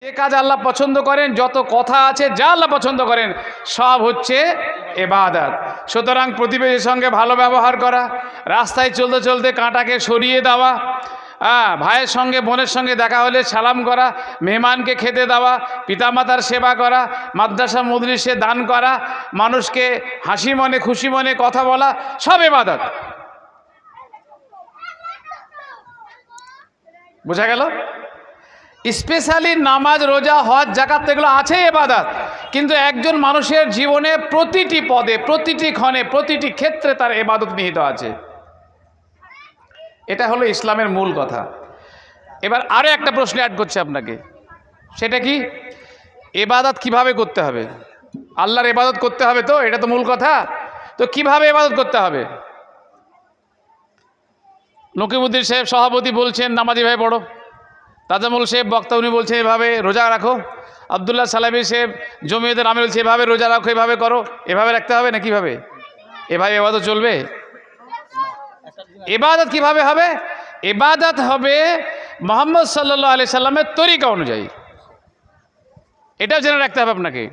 যে কাজ আল্লাহ পছন্দ করেন, যত কথা আছে যা আল্লাহ পছন্দ করেন সব হচ্ছে ইবাদত। সুতরাং প্রতিবেশীর সঙ্গে ভালো ব্যবহার করা, রাস্তায় চলতে চলতে কাঁটাকে সরিয়ে দেওয়া, ভাইয়ের সঙ্গে বোনের সঙ্গে দেখা হলে সালাম করা, মেহমানকে খেতে দেওয়া, পিতামাতার সেবা করা, মাদ্রাসা মজলিসে দান করা, মানুষকে হাসি মনে খুশি মনে কথা বলা, সব ইবাদত। বোঝা গেল? স্পেশালি নামাজ, রোজা, হজ, যাকাত এগুলো আছে ইবাদত, কিন্তু একজন মানুষের জীবনে প্রতিটি পদে, প্রতিটি ক্ষণে, প্রতিটি ক্ষেত্রে তার ইবাদত নিহিত আছে। এটা হলো ইসলামের মূল কথা। এবার আরো একটা প্রশ্ন অ্যাড করছে আপনাকে, সেটা কি? ইবাদত কিভাবে করতে হবে? আল্লাহর ইবাদত করতে হবে, তো এটা তো মূল কথা। তো কিভাবে ইবাদত করতে হবে? নকিবুদ্দিন সাহেব সভাপতি বলছেন নামাজি ভাই পড়ো, তাজামুল সাহেব বক্তা উনি বলছেন এভাবে রোজা রাখো, আবদুল্লাহ সালামি সাহেব জমিয়তের আমির বলছে এভাবে রোজা রাখো, এভাবে করো, এভাবে রাখতে হবে না? কিভাবে এভাবে ইবাদত চলবে? ইবাদত কিভাবে হবে? ইবাদত হবে মুহাম্মদ সাল্লাল্লাহু আলাইহি সাল্লামের তরিকা অনুযায়ী। এটাও জেনে রাখতে হবে আপনাকে।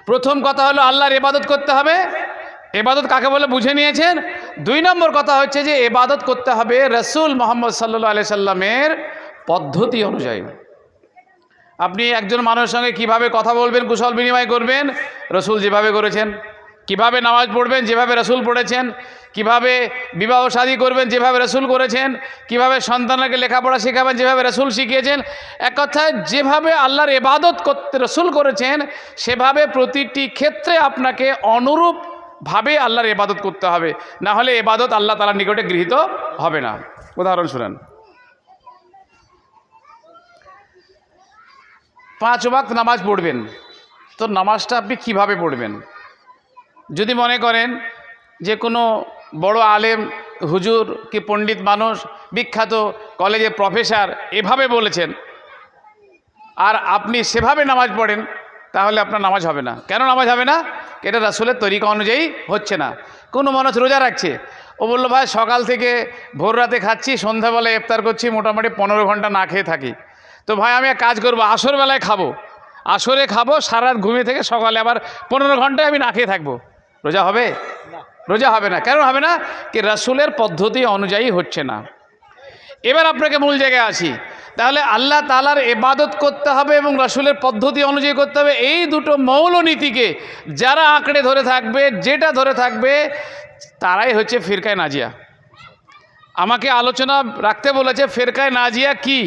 প্রথম কথা হলো আল্লাহর ইবাদত করতে হবে। ইবাদত কাকে বলে বুঝে নিয়েছেন। 2 নম্বর কথা হচ্ছে যে ইবাদত করতে হবে রাসূল মুহাম্মদ সাল্লাল্লাহু আলাইহি সাল্লামের পদ্ধতি অনুযায়ী। আপনি একজন মানুষের সঙ্গে কিভাবে কথা বলবেন, কুশল বিনিময় করবেন, রাসূল যেভাবে করেছেন। কিভাবে নামাজ পড়বেন, যেভাবে রাসূল পড়েছেন। কিভাবে বিবাহ শাদী করবেন, যেভাবে রাসূল করেছেন। কিভাবে সন্তানকে লেখাপড়া শেখাবেন, যেভাবে রাসূল শিখিয়েছেন। এক কথায় যেভাবে আল্লাহর ইবাদত করতে রাসূল করেছেন, সেভাবে প্রতিটি ক্ষেত্রে আপনাকে অনুরূপভাবে আল্লাহর ইবাদত করতে হবে, না হলে ইবাদত আল্লাহ তাআলার নিকটে গৃহীত হবে না। উদাহরণ শুনেন, 5 ওয়াক্ত নামাজ পড়বেন, তো নামাজটা আপনি কিভাবে পড়বেন? যদি মনে করেন যে কোনো বড় আলেম, হুজুর কি পণ্ডিত মানুষ, বিখ্যাত কলেজে প্রফেসর এভাবে বলেছেন, আর আপনি সেভাবে নামাজ পড়েন, তাহলে আপনার নামাজ হবে না। কেন নামাজ হবে না? এটা রাসূলের তরিকা অনুযায়ী হচ্ছে না। কোনো মানুষ রোজা রাখছে, ও বললো ভাই সকাল থেকে ভোর রাতে খাচ্ছি, সন্ধ্যাবেলায় ইফতার করছি, মোটামুটি 15 ঘন্টা না খেয়ে থাকি। তো ভাই আমি এক কাজ করবো, আসর বেলায় খাবো, আসরে খাবো, সারা রাত ঘুমিয়ে থেকে সকালে আবার 15 ঘন্টায় আমি না খেয়ে থাকবো। রোজা হবে? রোজা হবে না। কেন হবে না? কি রাসূলের পদ্ধতি অনুযায়ী হচ্ছে না। এবার আপনাকে মূল জায়গায় আসি। তাহলে আল্লাহ তাআলার ইবাদত করতে হবে এবং রাসূলের পদ্ধতি অনুযায়ী করতে হবে, এই দুটো মৌল নীতিকে যারা আঁকড়ে ধরে থাকবে, যেটা ধরে থাকবে, তারাই হচ্ছে ফিরকায়ে নাজিয়া। আমাকে আলোচনা রাখতে বলেছে ফিরকায়ে নাজিয়া কি।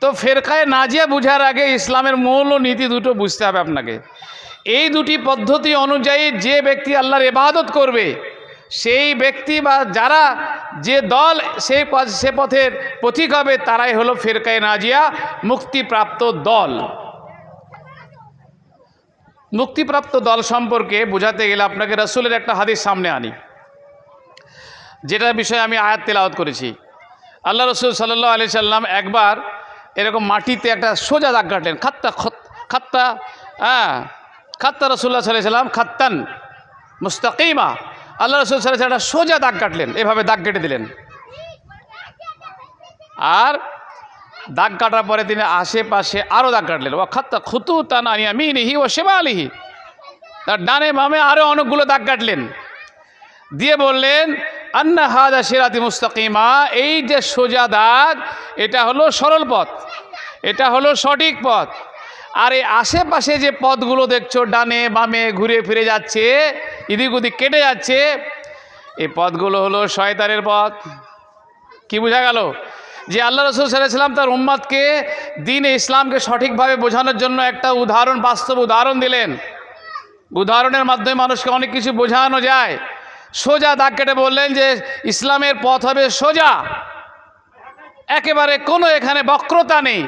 তো ফিরকায়ে নাজিয়া বুঝার আগে ইসলামের মৌল নীতি দুটো বুঝতে হবে আপনাকে। এই দুটি পদ্ধতি অনুযায়ী যে ব্যক্তি আল্লাহর ইবাদত করবে, সেই ব্যক্তি বা যারা যে দল সে পথের পথিক হবে, তারাই হলো ফিরকায়ে নাজিয়া, মুক্তিপ্রাপ্ত দল। মুক্তিপ্রাপ্ত দল সম্পর্কে বোঝাতে গেলে আপনাকে রাসূলের একটা হাদিস সামনে আনি, যেটার বিষয়ে আমি আয়াত তেলাওয়াত করেছি। আল্লাহ রাসূল সাল্লাল্লাহু আলাইহি সাল্লাম একবার এরকম মাটিতে একটা সোজা দাগ কাটলেন, খাত্তা খাত্তা খাত্তা রাসূলুল্লাহ সাল্লাল্লাহু আলাইহি সাল্লাম খাত্তান মুস্তাকিমা। আল্লাহ রাসূল সাল্লাল্লাহু আলাইহি সাল্লাম একটা সোজা দাগ কাটলেন, এভাবে দাগ কেটে দিলেন। আর দাগ কাটার পরে তিনি আশেপাশে আরও দাগ কাটলেন, ও খাত্তা খুতুতান আন ইয়ামিনিহি ওয়া শিমালিহি, তার ডানে বামে আরও অনেকগুলো দাগ কাটলেন, দিয়ে বললেন আন্না হাযা সিরাতি মুস্তাকিমা, এই যে সোজা দাগ, এটা হলো সরল পথ, এটা হলো সঠিক পথ। আর এই আশেপাশে যে পথগুলো দেখছো, ডানে বামে ঘুরে ফিরে যাচ্ছে, এদিক ওদিক কেটে যাচ্ছে, এই পথগুলো হলো শয়তানের পথ। কি বোঝা গেল? যে আল্লাহ রাসূল সাল্লাল্লাহু আলাইহি ওয়াসাল্লাম তার উম্মতকে দ্বীন-এ ইসলামকে সঠিকভাবে বোঝানোর জন্য একটা উদাহরণ, বাস্তব উদাহরণ দিলেন। উদাহরণের মাধ্যমে মানুষকে অনেক কিছু বোঝানো যায়। সোজা দাগ কেটে বললেন যে ইসলামের পথ হবে সোজা, একেবারে কোনো এখানে বক্রতা নেই।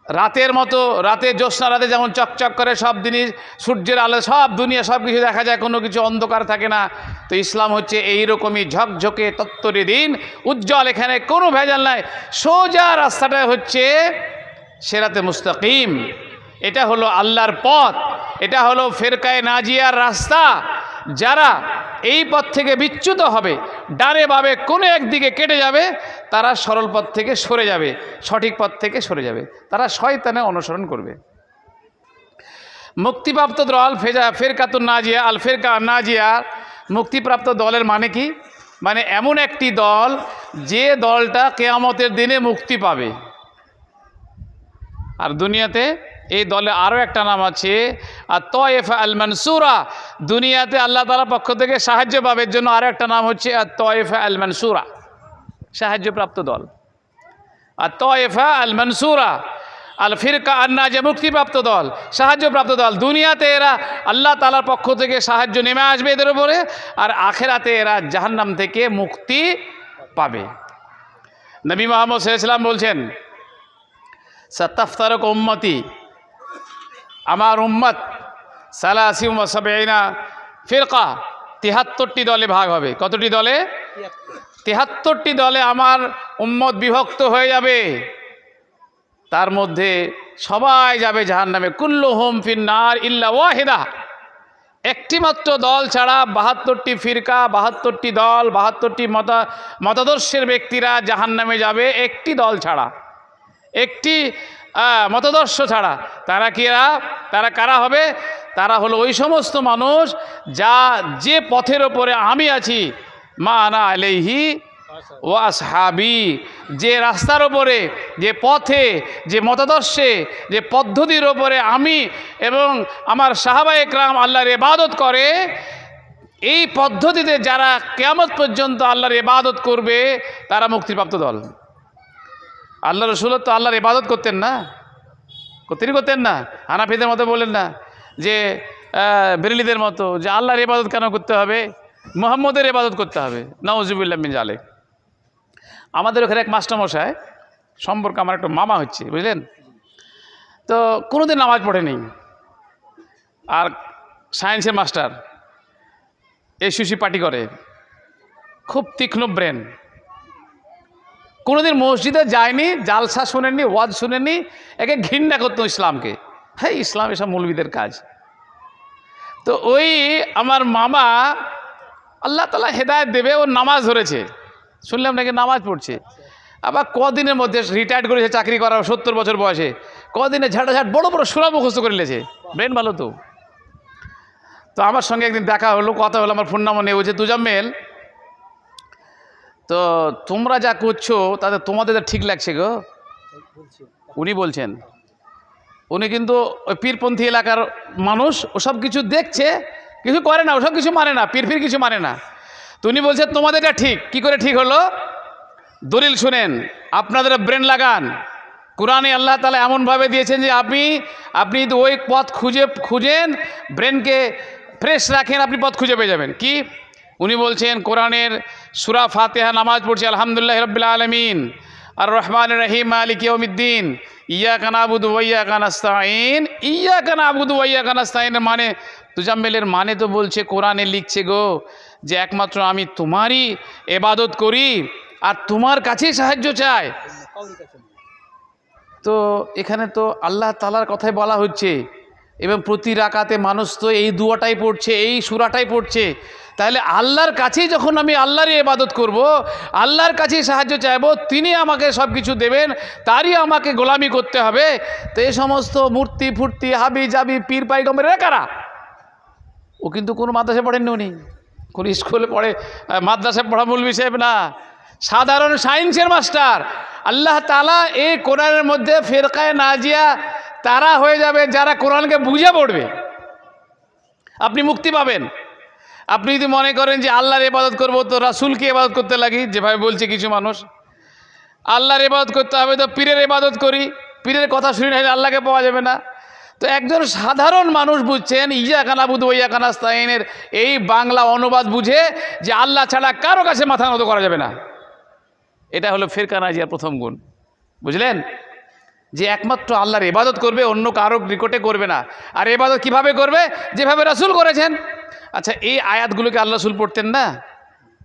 রাতের মতো, রাতের জ্যোৎস্না রাতে যেমন চকচক করে সব জিনিস, সূর্যের আলো, সব দুনিয়া সব কিছু দেখা যায়, কোনো কিছু অন্ধকার থাকে না। তো ইসলাম হচ্ছে এইরকমই ঝকঝকে তত্ত্বরে দিন, উজ্জ্বল, এখানে কোনো ভেজাল নাই। সোজা রাস্তাটা হচ্ছে সিরাতে মুস্তাকিম, এটা হলো আল্লাহর পথ, এটা হলো ফিরকায়ে নাজিয়ার রাস্তা। যারা এই পথ থেকে বিচ্যুত হবে, ডানে বামে কোনো একদিকে কেটে যাবে, তারা সরল পথ থেকে সরে যাবে, সঠিক পথ থেকে সরে যাবে, তারা শয়তানের অনুসরণ করবে। মুক্তিপ্রাপ্ত দল ফেরকাতুন নাজিয়া, আল ফেরকা নাজিয়া, মুক্তিপ্রাপ্ত দলের মানে কি? মানে এমন একটি দল যে দলটা কিয়ামতের দিনে মুক্তি পাবে। আর দুনিয়াতে এই দলে আরও একটা নাম আছে, আর তয়েফা আল মানসুরা। দুনিয়াতে আল্লাহ তাআলার পক্ষ থেকে সাহায্য পাবে জন্য আরও একটা নাম হচ্ছে আর তয়েফা আল মানসুরা, সাহায্যপ্রাপ্ত দল। আর তয়েফা আল মানসুরা, আল ফিরকা আন-নাজিয়া, মুক্তিপ্রাপ্ত দল, সাহায্যপ্রাপ্ত দল। দুনিয়াতে এরা আল্লাহ তাআলার পক্ষ থেকে সাহায্য নেমে আসবে এদের উপরে, আর আখেরাতে এরা জাহান্নাম থেকে মুক্তি পাবে। নবী মুহাম্মদ সাল্লাল্লাহু আলাইহি ওয়াসাল্লাম বলছেন, সাতাফতারক উম্মতি, আমার উম্মত সালাসি ওয়া সাবঈনা ফিরকা, ৭৩টি দলে ভাগ হবে। কতটি দলে? ৭৩টি দলে আমার উম্মত বিভক্ত হয়ে যাবে। তার মধ্যে সবাই যাবে জাহান্নামে, কুল্লুহুম ফিন্নার ইল্লা ওয়াহিদা। একটি মাত্র দল ছাড়া ৭২টি ফিরকা, ৭২টি দল, ৭২টি মতাদর্শের ব্যক্তিরা জাহান্নামে যাবে, একটি দল ছাড়া, একটি মতাদর্শ ছাড়া। তারা তারা কারা হবে? তারা হলো ওই সমস্ত মানুষ যে পথের ওপরে আমি আছি, মা আনা আলাইহি ওয়া আসহাবি, যে রাস্তার ওপরে, যে পথে, যে মতাদর্শে, যে পদ্ধতির ওপরে আমি এবং আমার সাহাবায়ে একরাম আল্লাহর ইবাদত করে, এই পদ্ধতিতে যারা কিয়ামত পর্যন্ত আল্লাহর ইবাদত করবে তারা মুক্তিপ্রাপ্ত দল। আল্লাহ রাসূল তো আল্লাহর ইবাদত করতেন না, করতেন না। হানাফিদের মতো বলেন না যে বেরেলিদের মতো যে আল্লাহর ইবাদত কেন করতে হবে, মুহাম্মদের ইবাদত করতে হবে। নাউজুবিল্লাহ মিন জালিক। আমাদের ওখানে এক মাস্টারমশাই সম্পর্কে আমার একটা মামা হচ্ছে, বুঝলেন, তো কোনোদিন নামাজ পড়েনি, আর সায়েন্সের মাস্টার, এসইউসি পার্টি করে, খুব তীক্ষ্ণ ব্রেন, কোনোদিন মসজিদে যায়নি, জালসা শুনেননি, ওয়াজ শুনেননি, একে ঘৃণা করতো ইসলামকে। হ্যাঁ, ইসলাম এসব মৌলবীদের কাজ। তো ওই আমার মামা, আল্লাহ তাআলা হেদায়েত দেবে, ও নামাজ ধরেছে, শুনলাম নাকি নামাজ পড়ছে। আবার কদিনের মধ্যে রিটায়ার্ড করেছে চাকরি করার 70 বছর বয়সে, কদিনে ঝাঁটাঝাট বড় বড় সূরা মুখস্থ করে নিয়েছে, ব্রেন ভালো তো। তো আমার সঙ্গে একদিন দেখা হলো, কথা হলো, আমার ফোন নাম্বার নেই, বলছে তুজাম্মেল, তো তোমরা যা করছো তাতে তোমাদের ঠিক লাগছে গো। উনি বলছেন, উনি কিন্তু ওই পীরপন্থী এলাকার মানুষ, ওসব কিছু দেখছে, কিছু করে না, ওসব কিছু মানে না, পীর কিছু মানে না। তো উনি বলছে তোমাদের এটা ঠিক। কি করে ঠিক হলো? দলিল শুনেন, আপনাদের ব্রেন লাগান। কোরআনে আল্লাহ তাআলা এমনভাবে দিয়েছেন যে আপনি যদি ওই পথ খুঁজেন, ব্রেনকে ফ্রেশ রাখেন, আপনি পথ খুঁজে পেয়ে যাবেন। কি? উনি বলছেন কোরআনের সূরা ফাতিহা নামাজ পড়ছি আলহামদুলিল্লাহি রাব্বিল আলামিন আর রহমানির রহিম মালিকি ইয়াউমিদ্দিন ইয়্যাকা না'বুদু ওয়া ইয়্যাকা নাস্তাঈন। ইয়্যাকা না'বুদু ওয়া ইয়্যাকা নাস্তাঈনের মানে, তুজাম্মেলের মানে তো বলছে, কোরআনে লিখছে গো যে একমাত্র আমি তোমারই ইবাদত করি আর তোমার কাছেই সাহায্য চাই। তো এখানে তো আল্লাহ তাআলার কথাই বলা হচ্ছে, এবং প্রতি রাকাতে মানুষ তো এই দুয়াটাই পড়ছে, এই সূরাটাই পড়ছে। তাহলে আল্লাহর কাছেই যখন আমি আল্লাহরই ইবাদত করব, আল্লাহর কাছেই সাহায্য চাইব, তিনি আমাকে সব কিছু দেবেন, তারই আমাকে গোলামি করতে হবে। তো এই সমস্ত মূর্তি ফুর্তি হাবি জাবি পীর পাইগম্বর এরা কারা? ও কিন্তু কোনো মাদ্রাসায় পড়েননি, উনি কোনো স্কুলে পড়ে, মাদ্রাসায় পড়া মৌলভী সাহেব না, সাধারণ সায়েন্সের মাস্টার। আল্লাহ তাআলা এই কোরআনের মধ্যে ফেরকায়ে নাজিয়া তারা হয়ে যাবে যারা কোরআনকে বুঝে পড়বে, আপনি মুক্তি পাবেন। আপনি যদি মনে করেন যে আল্লাহর ইবাদত করব তো রাসূলকে ইবাদত করতে লাগি, যেভাবে বলছে কিছু মানুষ, আল্লাহর ইবাদত করতে হবে তো পীরের ইবাদত করি, পীরের কথা শুনে আল্লাহকে পাওয়া যাবে না। তো একজন সাধারণ মানুষ বুঝছেন ইয়্যাকা না'বুদু ওয়া ইয়্যাকা নাস্তাঈনের এই বাংলা অনুবাদ বুঝে যে আল্লাহ ছাড়া কারো কাছে মাথা নত করা যাবে না। এটা হলো ফিরকা নাজিয়ার প্রথম গুণ, বুঝলেন, যে একমাত্র আল্লাহর ইবাদত করবে, অন্য কারো নিকটে করবে না। আর ইবাদত কিভাবে করবে? যেভাবে রাসূল করেছেন। আচ্ছা, এই আয়াতগুলোকে আল্লাহ রাসূল পড়তেন না?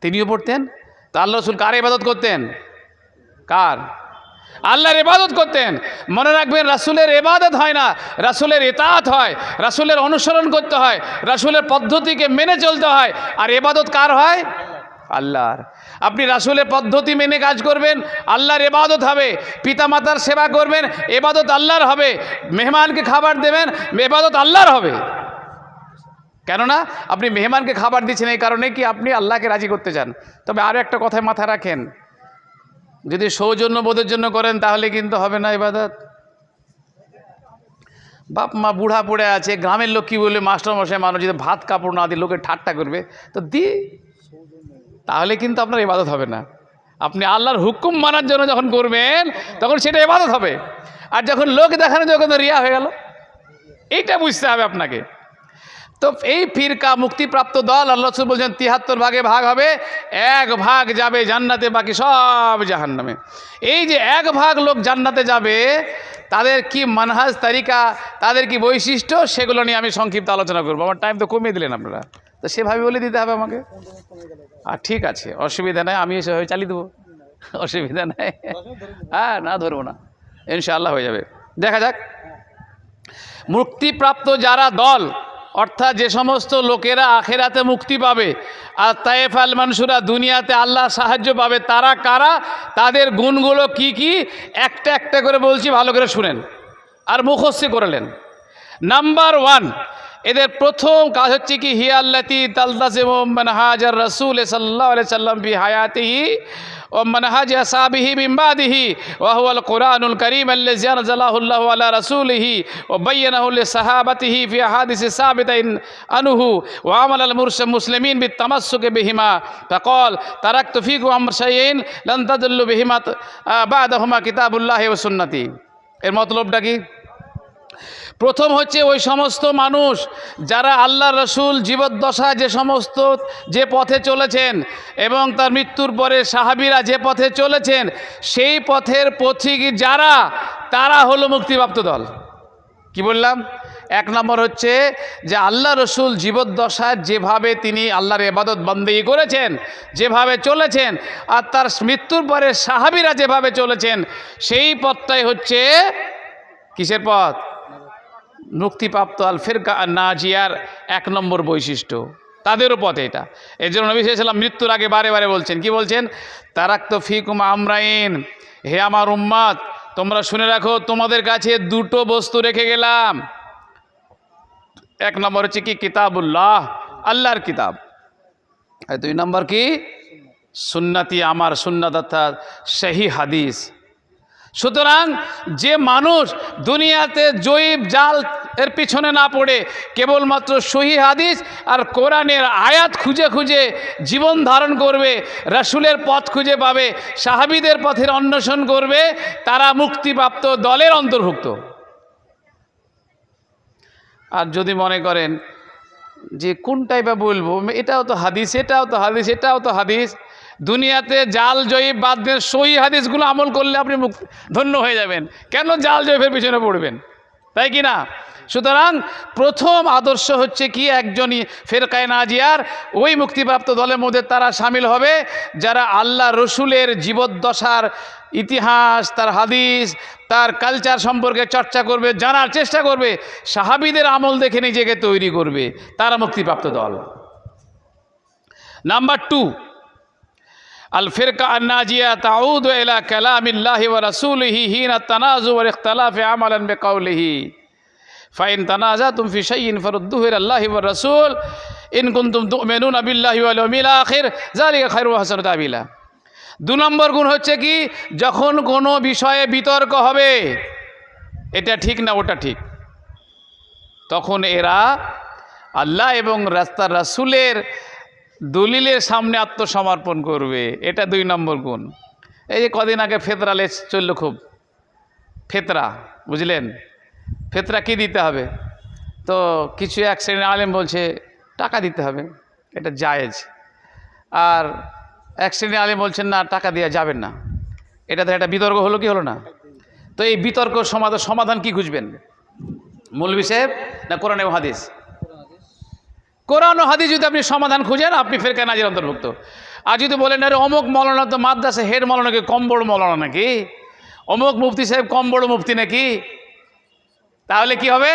তিনিও পড়তেন। তো আল্লাহ রাসূল কার ইবাদত করতেন? কার? আল্লাহর ইবাদত করতেন। মনে রাখবেন, রাসূলের ইবাদত হয় না, রাসূলের ইতাআত হয়, রাসূলের অনুসরণ করতে হয়, রাসূলের পদ্ধতিকে মেনে চলতে হয়। আর ইবাদত কার হয়? আল্লাহর। আপনি রাসূলের পদ্ধতি মেনে কাজ করবেন, আল্লাহর ইবাদত হবে। পিতামাতার সেবা করবেন, ইবাদত আল্লাহর হবে। মেহমানকে খাবার দেবেন, ইবাদত আল্লাহর হবে। কেননা আপনি মেহমানকে খাবার দিচ্ছেন এই কারণে কি আপনি আল্লাহকে রাজি করতে চান। তবে আরও একটা কথা মাথায় রাখেন, যদি সৌজন্যবোধের জন্য করেন তাহলে কিন্তু হবে না ইবাদত। বাপ মা বুড়া পড়ে আছে, গ্রামের লোক কী বলবে, মাস্টারমশাই মানুষ যদি ভাত কাপড় না দিয়ে লোকের ঠাট্টা করবে, তো তাহলে কিন্তু আপনার ইবাদত হবে না। আপনি আল্লাহর হুকুম মানার জন্য যখন করবেন তখন সেটা ইবাদত হবে। আর যখন লোক দেখানো যখন রিয়া হয়ে গেল, এইটা বুঝতে হবে আপনাকে। তো এই ফিরকা মুক্তিপ্রাপ্ত দল, আল্লাহ রাসূল বলছেন ৭৩ ভাগে ভাগ হবে, ১ ভাগ যাবে জান্নাতে, বাকি সব জাহান্নামে। এই যে ১ ভাগ লোক জান্নাতে যাবে, তাদের কি মানহাজ তারিকা, তাদের কি বৈশিষ্ট্য, সেগুলো নিয়ে আমি সংক্ষিপ্ত আলোচনা করবো। আমার টাইম তো কমিয়ে দিলেন আপনারা, তো সেভাবে বলে দিতে হবে আমাকে। আর ঠিক আছে, অসুবিধা নেই, আমি এসে চালিয়ে দেবো, অসুবিধা নেই। হ্যাঁ, না ধরবো না, ইনশাআল্লাহ হয়ে যাবে। দেখা যাক মুক্তিপ্রাপ্ত যারা দল, অর্থাৎ যে সমস্ত লোকেরা আখেরাতে মুক্তি পাবে আর তায়েফ আল মানসুরা দুনিয়াতে আল্লাহ সাহায্য পাবে, তারা কারা, তাদের গুণগুলো কি কি, একটা একটা করে বলছি, ভালো করে শুনেন আর মুখস্থ করলেন। নাম্বার 1, এদের প্রথম কাজ হচ্ছে কি, হিয়াল্লাতি তালতাজিমু মানহাজার রাসূল সাল্লাল্লাহু আলাইহি সাল্লাম ফি হায়াতিহি ওয়া মানহাজ আসহাবিহি মিন বাদিহি ওয়া হুয়াল কুরআনুল কারীম আল্লাযী আনজালাহু আল্লাহু আলা রাসূলিহি ওয়া বায়্যানাহু লিসাহাবাতিহি ফি আহাদিস সাবিতাইন আনহু ওয়া আমালাল মুসলিমিন বিতামাসসুকি বিহিমা ফাকাল তারাকতু ফীকুম আমরাইন লান তাদুল্লু বিহিমা বা'দাহুমা কিতাবুল্লাহি ওয়া সুন্নতি। এর মতলবটা কি? প্রথম হচ্ছে ওই সমস্ত মানুষ যারা আল্লাহ রসুল জীবদ্দশায় যে পথে চলেছেন এবং তার মৃত্যুর পরে সাহাবীরা যে পথে চলেছেন, সেই পথের পথিক যারা, তারা হলো মুক্তিপ্রাপ্ত দল। কি বললাম? 1 নম্বর হচ্ছে যে আল্লাহ রসুল জীবদ্দশায় যেভাবে তিনি আল্লাহর ইবাদত বন্দেগী করেছেন, যেভাবে চলেছেন, আর তার মৃত্যুর পরে সাহাবীরা যেভাবে চলেছেন, সেই পথটাই হচ্ছে কিসের পথ? মুক্তিপ্রাপ্ত আল ফিরকা আর নাজিয়ার 1 নম্বর বৈশিষ্ট্য, তাদেরও পথে এটা। এই জন্য নবী সাল্লাল্লাহু আলাইহি ওয়াসাল্লাম মৃত্যুর আগে বারে বারে বলছেন, কি বলছেন? তারাকতু ফীকুম আমরাইন, হে আমার উম্মত, তোমরা শুনে রাখো, তোমাদের কাছে 2টো বস্তু রেখে গেলাম। 1 নম্বর হচ্ছে কি, কিতাবুল্লাহ, আল্লাহর কিতাব। আর 2 নম্বর কি? সুন্নতি, আমার সুন্নাত, অর্থাৎ সহি হাদিস। সুতরাং যে মানুষ দুনিয়াতে জয়ীব জাল এর পিছনে না পড়ে কেবলমাত্র সহি হাদিস আর কোরআনের আয়াত খুঁজে খুঁজে জীবন ধারণ করবে, রাসূলের পথ খুঁজে পাবে, সাহাবীদের পথের অন্বেষণ করবে, তারা মুক্তিপ্রাপ্ত দলের অন্তর্ভুক্ত। আর যদি মনে করেন যে কোন টাইপে বলবো, এটাও তো হাদিস, এটাও তো হাদিস, এটাও তো হাদিস, দুনিয়াতে জাল জয়ীব বাদ দিয়ে সহি হাদিসগুলো আমল করলে আপনি ধন্য হয়ে যাবেন। কেন জাল জয়ীবের পিছনে পড়বেন? তাই কি না? সুতরাং প্রথম আদর্শ হচ্ছে কি, একজনই ফিরকায়ে নাজিয়ার, ওই মুক্তিপ্রাপ্ত দলের মধ্যে তারা শামিল হবে যারা আল্লাহ রসুলের জীবদ্দশার ইতিহাস, তার হাদিস, তার কালচার সম্পর্কে চর্চা করবে, জানার চেষ্টা করবে, সাহাবীদের আমল দেখে নিজেকে তৈরি করবে, তারা মুক্তিপ্রাপ্ত দল। নাম্বার 2, আল ফিরকা আন নাজিয়া তাউদু ইলা কালামিল্লাহি ওয়া রাসূলিহি হিনা তানাজু ওয়াল ইখতিলাফি আমালান বিকাউলিহি ফাইন তানাজাতুম ফি শাইইন ফারুদ্দুহু ইলাল্লাহি ওয়ার রাসূল ইন কুনতুম তু'মিনুনা বিল্লাহি ওয়াল ইয়াউমিল আখির যালিকা খায়রুন ওয়া আহসানু তা'বিলা। 2 নম্বর গুণ হচ্ছে কি, যখন কোনো বিষয়ে বিতর্ক হবে, এটা ঠিক না ওটা ঠিক, তখন এরা আল্লাহ এবং রাস্তার রাসূলের দলিলের সামনে আত্মসমর্পণ করবে, এটা 2 নম্বর গুণ। এই যে কদিন আগে ফেতরা লেস চললো, খুব ফেতরা, বুঝলেন? ফেতরা কি দিতে হবে? তো কিছু এক শ্রেণীর আলেম বলছে টাকা দিতে হবে, এটা জায়েজ, আর এক শ্রেণীর আলেম বলছেন না, টাকা দেওয়া যাবে না। এটা তো একটা বিতর্ক হলো, কি হলো না? তো এই বিতর্ক সমাধান কি খুঁজবেন? মৌলভী সাহেব না কোরআন এবং হাদিস? কোরআন ও হাদিস যদি আপনি সমাধান খুঁজেন, আপনি ফিরকায়ে নাজিয়ার অন্তর্ভুক্ত। আর যদি বলেন আরে অমুক মৌলানা তো মাদ্রাসা হেড মৌলানা, নাকি কম বড় মৌলানা নাকি, অমুক মুফতি সাহেব কম বড় মুফতি নাকি? তাহলে কি হবে?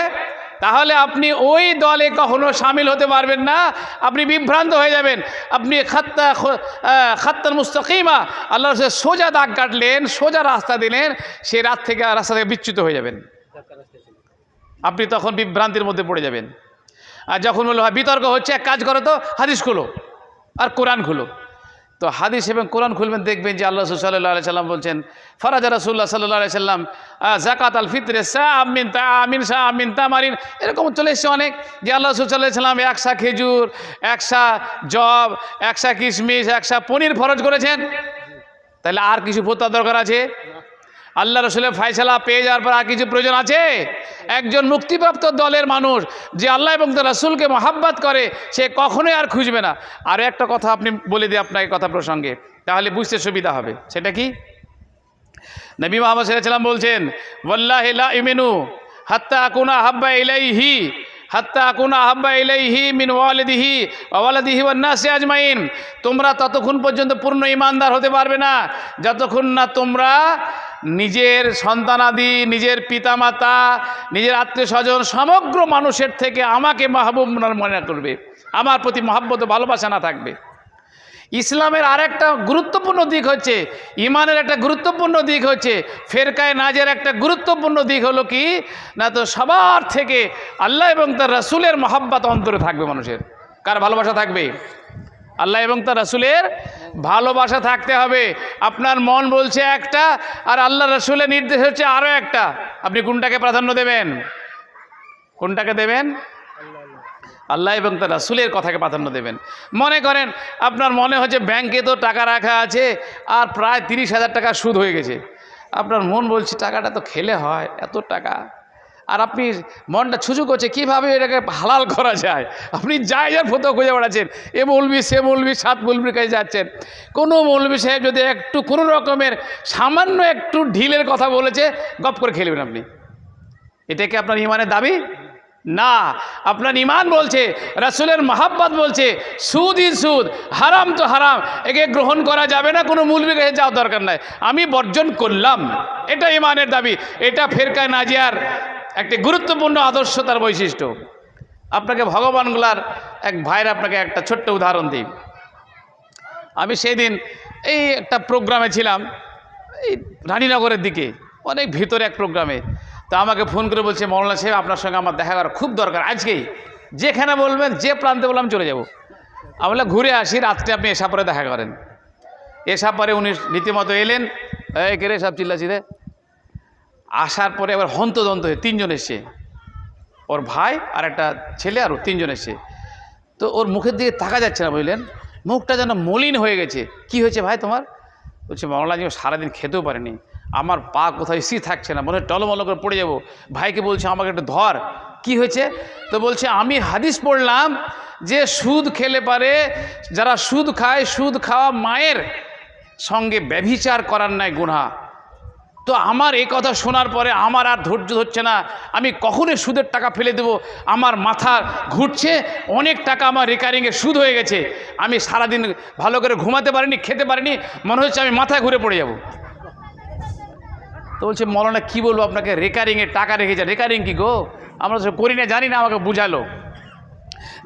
তাহলে আপনি ওই দলে কখনো সামিল হতে পারবেন না, আপনি বিভ্রান্ত হয়ে যাবেন। আপনি খাত্তার মুস্তাকিমা, আল্লাহ সোজা দাগ কাটলেন, সোজা রাস্তা দিলেন, সেই রাস্তা থেকে বিচ্যুত হয়ে যাবেন। আপনি তখন বিভ্রান্তির মধ্যে পড়ে যাবেন। আর যখন বললো হয় বিতর্ক হচ্ছে, এক কাজ করো তো, হাদিস খুলো আর কোরআন খুলো। তো হাদিস এবং কোরআন খুলবেন, দেখবেন যে আল্লাহ সাল্লাল্লাহু আলাইহি সাল্লাম বলছেন, ফরাজা রাসূলুল্লাহ সাল্লাল্লাহু আলাইহি সাল্লাম যাকাত আল ফিতরে আমিন তামারিন, এরকম চলে এসছে অনেক, যে আল্লাহ সাল্লাল্লাহু আলাইহি সাল্লাম 100 খেজুর, 100 জব, 100 কিশমিশ, 100 পনির ফরজ করেছেন। তাহলে আর কিছু ফতোয়া দরকার আছে? আল্লাহ রসুলের ফায়সালা পেয়ে যাওয়ার পর আর কিছু প্রয়োজন আছে? একজন মুক্তিপ্রাপ্ত দলের মানুষ যে আল্লাহ এবং তার রাসূলকে মহাব্বত করে, সে কখনোই আর খুঁজবে না। আরও একটা কথা আপনি বলে দিই আপনাকে কথা প্রসঙ্গে, তাহলে বুঝতে সুবিধা হবে। সেটা কি? নবী মুহাম্মদ সাল্লাল্লাহু আলাইহি ওয়াসাল্লাম বলছেন, ওয়াল্লাহি লা ইউমিনু হাত্তা আকুনা আহাব্বা ইলাইহি মিন ওয়ালিদিহি ওয়া ওয়ালাদিহি ওয়ান নাসি আজমাইন। তোমরা ততক্ষণ পর্যন্ত পূর্ণ ঈমানদার হতে পারবে না যতক্ষণ না তোমরা নিজের সন্তানাদি, নিজের পিতামাতা, নিজের আত্মীয় স্বজন, সমগ্র মানুষের থেকে আমাকে মাহবুব মনে করবে, আমার প্রতি মহব্বত ও ভালোবাসা না থাকবে। ইসলামের আরেকটা গুরুত্বপূর্ণ দিক হচ্ছে, ইমানের একটা গুরুত্বপূর্ণ দিক হচ্ছে, ফেরকায়ে নাজিয়ার একটা গুরুত্বপূর্ণ দিক হলো কি না, তো সবার থেকে আল্লাহ এবং তার রাসূলের মহব্বত অন্তরে থাকবে মানুষের। কার ভালোবাসা থাকবে? আল্লাহ এবং তার রাসূলের ভালোবাসা থাকতে হবে। আপনার মন বলছে একটা, আর আল্লাহ রাসূলের নির্দেশ হচ্ছে আরও একটা। আপনি কোনটাকে প্রাধান্য দেবেন? কোনটাকে দেবেন? আল্লাহ এবং তার রাসূলের কথাকে প্রাধান্য দেবেন। মনে করেন আপনার মনে হচ্ছে ব্যাংকে তো টাকা রাখা আছে আর প্রায় 30,000 টাকা সুদ হয়ে গেছে। আপনার মন বলছে টাকাটা তো খেলে হয়, এত টাকা, আর আপনি মনটা ছুচু করছে কীভাবে এটাকে হালাল করা যায়। আপনি যার ফতোয়া খুঁজে বেড়াচ্ছেন, এ মৌলবি সে মৌলবি, 7 মৌলবির কাছে যাচ্ছেন। কোনো মৌলবি সাহেব যদি একটু কোনো রকমের সামান্য একটু ঢিলের কথা বলেছে, গপ করে খেলবেন আপনি। এটা কি আপনার ইমানের দাবি? না। আপনার ইমান বলছে, রাসূলের মহব্বত বলছে, সুদই সুদ, হারাম তো হারাম, একে গ্রহণ করা যাবে না, কোনো মৌলবীর কাছে যাওয়ার দরকার নাই, আমি বর্জন করলাম। এটা ইমানের দাবি। এটা ফেরকায়ে নাজিয়ার একটি গুরুত্বপূর্ণ আদর্শতার বৈশিষ্ট্য। আপনাকে ভগবানগুলার এক ভাইয়ের আপনাকে একটা ছোট্ট উদাহরণ দিই। আমি সেই দিন এই একটা প্রোগ্রামে ছিলাম, এই রানীনগরের দিকে, অনেক ভিতরে এক প্রোগ্রামে। তা আমাকে ফোন করে বলছে, মৌলানা সাহেব আপনার সঙ্গে আমার দেখা করা খুব দরকার, আজকেই যেখানে বলবেন, যে প্রান্তে বললাম চলে যাব। আমরা ঘুরে আসি, রাত্রে আপনি এসা পরে দেখা করেন। এসা পরে উনি রীতিমতো এলেন, এই কে রে সব চিল্লাছি রে। আসার পরে এবার হন্তদন্ত হয়ে 3 জন এসছে, ওর ভাই আর একটা ছেলে, আর 3 জন এসছে। তো ওর মুখের দিকে তাকা যাচ্ছে না, বুঝলেন, মুখটা যেন মলিন হয়ে গেছে। কি হয়েছে ভাই তোমার? বলছে মৌলানা জি সারাদিন খেতেও পারেনি, আমার পা কোথায় স্থির থাকছে না, মনে হয় টলমল করে পড়ে যাব। ভাইকে বলছে আমাকে একটু ধর। কি হয়েছে? তো বলছে আমি হাদিস পড়লাম যে সুদ খেলে পারে, যারা সুদ খায়, সুদ খাওয়া মায়ের সঙ্গে ব্যভিচার করার নাই গুনাহ। তো আমার এই কথা শোনার পরে আমার আর ধৈর্য ধরছে না, আমি কখনই সুদের টাকা ফেলে দেব, আমার মাথা ঘুরছে, অনেক টাকা আমার রেকারিংয়ে সুদ হয়ে গেছে, আমি সারাদিন ভালো করে ঘুমাতে পারিনি, খেতে পারিনি, মনে হচ্ছে আমি মাথায় ঘুরে পড়ে যাব। তো বলছে মৌলানা কী বলবো আপনাকে, রেকারিংয়ে টাকা রেখেছে। রেকারিং কি গো? আমরা তো করি না, জানি না, আমাকে বুঝালো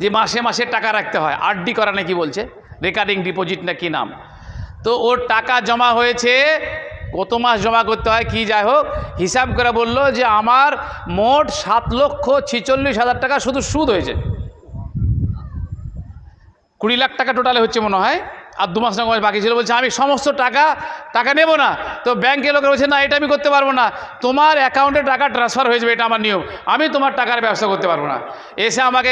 যে মাসে মাসে টাকা রাখতে হয়, আরডি করা নাকি বলছে, রেকারিং ডিপোজিট না কি নাম। তো ওর টাকা জমা হয়েছে, কত মাস জমা করতে হয় কি যাই হোক, হিসাব করে বলল যে আমার মোট 7,46,000 টাকা শুধু সুদ হয়েছে। 20 লাখ টাকা টোটালে হচ্ছে মনে হয়, আর 2 মাস না বাকি ছিল। বলছে আমি সমস্ত টাকা নেব না। তো ব্যাংকের লোকের বলছে না, এটা আমি করতে পারবো না, তোমার অ্যাকাউন্টে টাকা ট্রান্সফার হয়ে যাবে, এটা আমার নিয়ম, আমি তোমার টাকার ব্যবস্থা করতে পারবো না। এসে আমাকে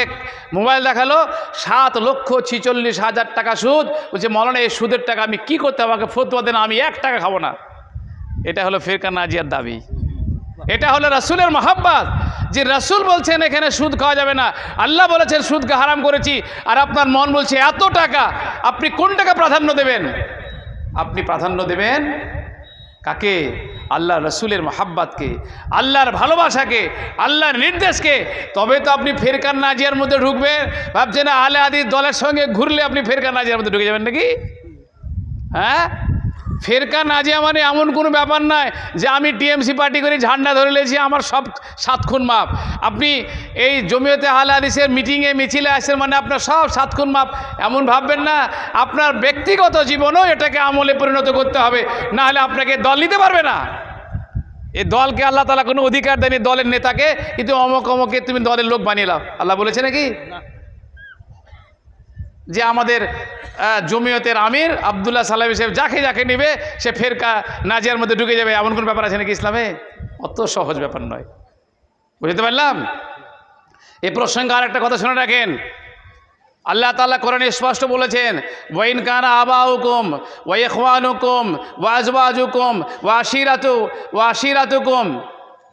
মোবাইল দেখালো, 7,46,000 টাকা সুদ। বলছে মৌলানা এই সুদের টাকা আমি কি করতে, আমাকে ফতোয়া দেন, আমি 1 টাকা খাবো না। এটা হলো ফেরকায়ে নাজিয়ার দাবি, এটা হলো রাসূলের মহব্বত, যে রাসূল বলছেন এখানে সুদ খাওয়া যাবে না, আল্লাহ বলেছেন সুদকে হারাম করেছি, আর আপনার মন বলছে এত টাকা। আপনি কোনটাকে প্রাধান্য দেবেন? আপনি প্রাধান্য দেবেন কাকে? আল্লাহ রাসূলের মহব্বতকে, আল্লাহর ভালোবাসাকে, আল্লাহর নির্দেশকে। তবে তো আপনি ফেরকায়ে নাজিয়ার মধ্যে ঢুকবেন। ভাবছেন না আহলে হাদিস দলের সঙ্গে ঘুরলে আপনি ফেরকায়ে নাজিয়ার মধ্যে ঢুকে যাবেন নাকি? হ্যাঁ, ফেরকা নাজিয়া মানে এমন কোনো ব্যাপার নয় যে আমি টিএমসি পার্টি করে ঝান্ডা ধরে লেছি আমার সব 7 খুন মাপ। আপনি এই জমিয়তে আহলে হাদিসের মিটিংয়ে মিছিলে আসেন মানে আপনার সব 7 খুন মাপ, এমন ভাববেন না। আপনার ব্যক্তিগত জীবনেও এটাকে আমলে পরিণত করতে হবে, না হলে আপনাকে দল নিতে পারবে না। এই দলকে আল্লাহ তাআলা কোনো অধিকার দেয়নি দলের নেতাকে, কিন্তু অমকে তুমি দলের লোক বানিয়ে নাও, আল্লাহ বলেছে নাকি? যে আমাদের জমিয়তের আমির আবদুল্লাহ সালামি সাহেব যাকে যাকে নেবে সে ফেরকা নাজিয়ার মধ্যে ঢুকে যাবে, এমন কোনো ব্যাপার আছে নাকি ইসলামে? অত সহজ ব্যাপার নয়, বুঝতে পারলাম? এই প্রসঙ্গে আর একটা কথা শুনে রাখেন, আল্লাহ তাআলা কোরআনে স্পষ্ট বলেছেন, ওয়াইন কানা আবাউকুম ওয়া ইখওয়ানুকুম ওয়া আজওয়াজুকুম ওয়া আশিরাতুকুম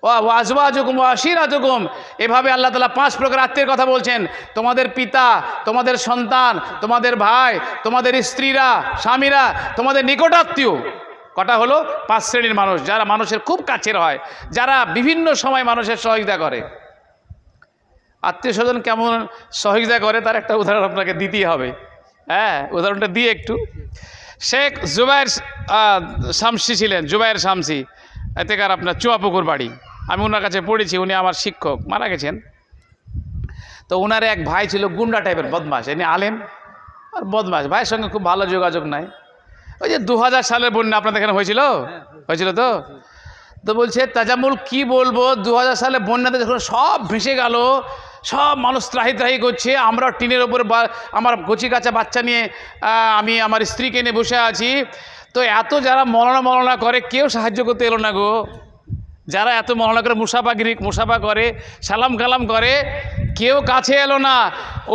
ওয়া আজওয়াজুকুম ওয়া আশিরাতুকুম, এভাবে আল্লাহ তাআলা 5 প্রকার আত্মীয়ের কথা বলছেন। তোমাদের পিতা, তোমাদের সন্তান, তোমাদের ভাই, তোমাদের স্ত্রীরা, স্বামীরা, তোমাদের নিকটাত্মীয়। কটা হলো? 5 শ্রেণীর মানুষ, যারা মানুষের খুব কাছের হয়, যারা বিভিন্ন সময় মানুষের সহযোগিতা করে। আত্মীয় স্বজন কেমন সহযোগিতা করে তার একটা উদাহরণ আপনাকে দিতেই হবে। হ্যাঁ, উদাহরণটা দিয়ে একটু। শেখ জুবায়ের শামসি ছিলেন, জুবায়ের শামসি, এতেকার আপনার চুয়াপুকুর বাড়ি। আমি ওনার কাছে পড়েছি, উনি আমার শিক্ষক, মারা গেছেন। তো ওনার এক ভাই ছিল গুন্ডা টাইপের বদমাশ, এনে আলেম আর বদমাশ, ভাইয়ের সঙ্গে খুব ভালো যোগাযোগ নাই। ওই যে 2000 সালের বন্যা আপনাদের এখানে হয়েছিল তো তো বলছে তাজামুল কি বলবো, 2000 সালে বন্যাতে যখন সব ভেসে গেল, সব মানুষ ত্রাহি ত্রাহি করছে, আমরা টিনের ওপরে আমার কচি কাঁচা বাচ্চা নিয়ে আমি আমার স্ত্রীকে নিয়ে বসে আছি। তো এত যারা মলনা করে কেউ সাহায্য করতে এলো না গো, যারা এত মলনা করে মুসাফা করে, সালাম কালাম করে, কেউ কাছে এলো না।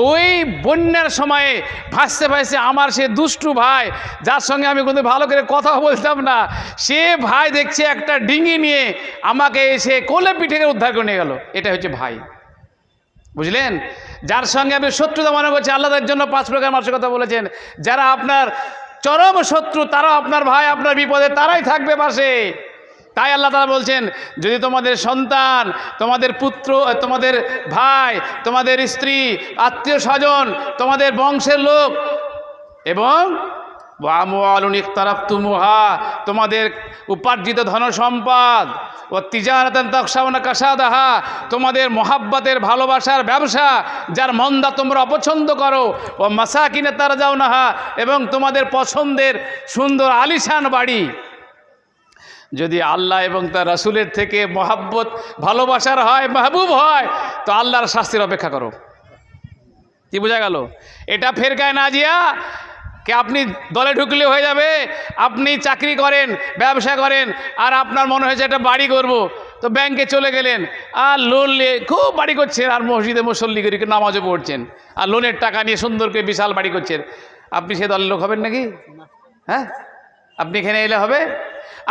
ওই বন্যার সময়ে ভাসতে ভাসতে আমার সে দুষ্টু ভাই, যার সঙ্গে আমি কিন্তু ভালো করে কথা বলতাম না, সে ভাই দেখছে একটা ডিঙি নিয়ে আমাকে এসে কোলে পিঠে উদ্ধার করে নিয়ে গেল। এটা হচ্ছে ভাই, বুঝলেন? যার সঙ্গে আমি শত্রুতা মনে করছি, আল্লাহ তার জন্য 5 প্রকার মানুষের কথা বলেছেন। যারা আপনার চরম শত্রু, তারাও আপনার ভাই, আপনার বিপদে তারাই থাকবে পাশে। তাই আল্লাহ তাআলা বলছেন, যদি তোমাদের সন্তান, তোমাদের পুত্র, তোমাদের ভাই, তোমাদের স্ত্রী, আত্মীয় স্বজন, তোমাদের বংশের লোক এবং ওয়ামওয়ালুন ইখতারাফতুমুহা, তোমাদের উপার্জিত ধন সম্পদ, ও তিজারাতান তাখশাউনা কাসাদাহা, তোমাদের মহাব্বতের ভালোবাসার ব্যবসা যার মন্দা তোমরা অপছন্দ করো, ও মাসাকিনে তারজাউনাহা, এবং তোমাদের পছন্দের সুন্দর আলিশান বাড়ি, যদি আল্লাহ এবং তার রাসূলের থেকে মহাব্বত ভালোবাসার হয়, মাহবুব হয়, তো আল্লাহর শাস্তির অপেক্ষা করো। কি বোঝা গেল? এটা ফেরকায় নাজিয়া কে আপনি দলে ঢুকলে হয়ে যাবে। আপনি চাকরি করেন, ব্যবসা করেন, আর আপনার মনে হয়েছে একটা বাড়ি করব, তো ব্যাংকে চলে গেলেন আর লোন নিয়ে খুব বাড়ি করছেন, আর মসজিদে মুসল্লি করে নামাজও পড়ছেন, আর লোনের টাকা নিয়ে সুন্দর করে বিশাল বাড়ি করছেন। আপনি সে দলের লোক হবেন নাকি? হ্যাঁ, আপনি এখানে এলে হবে?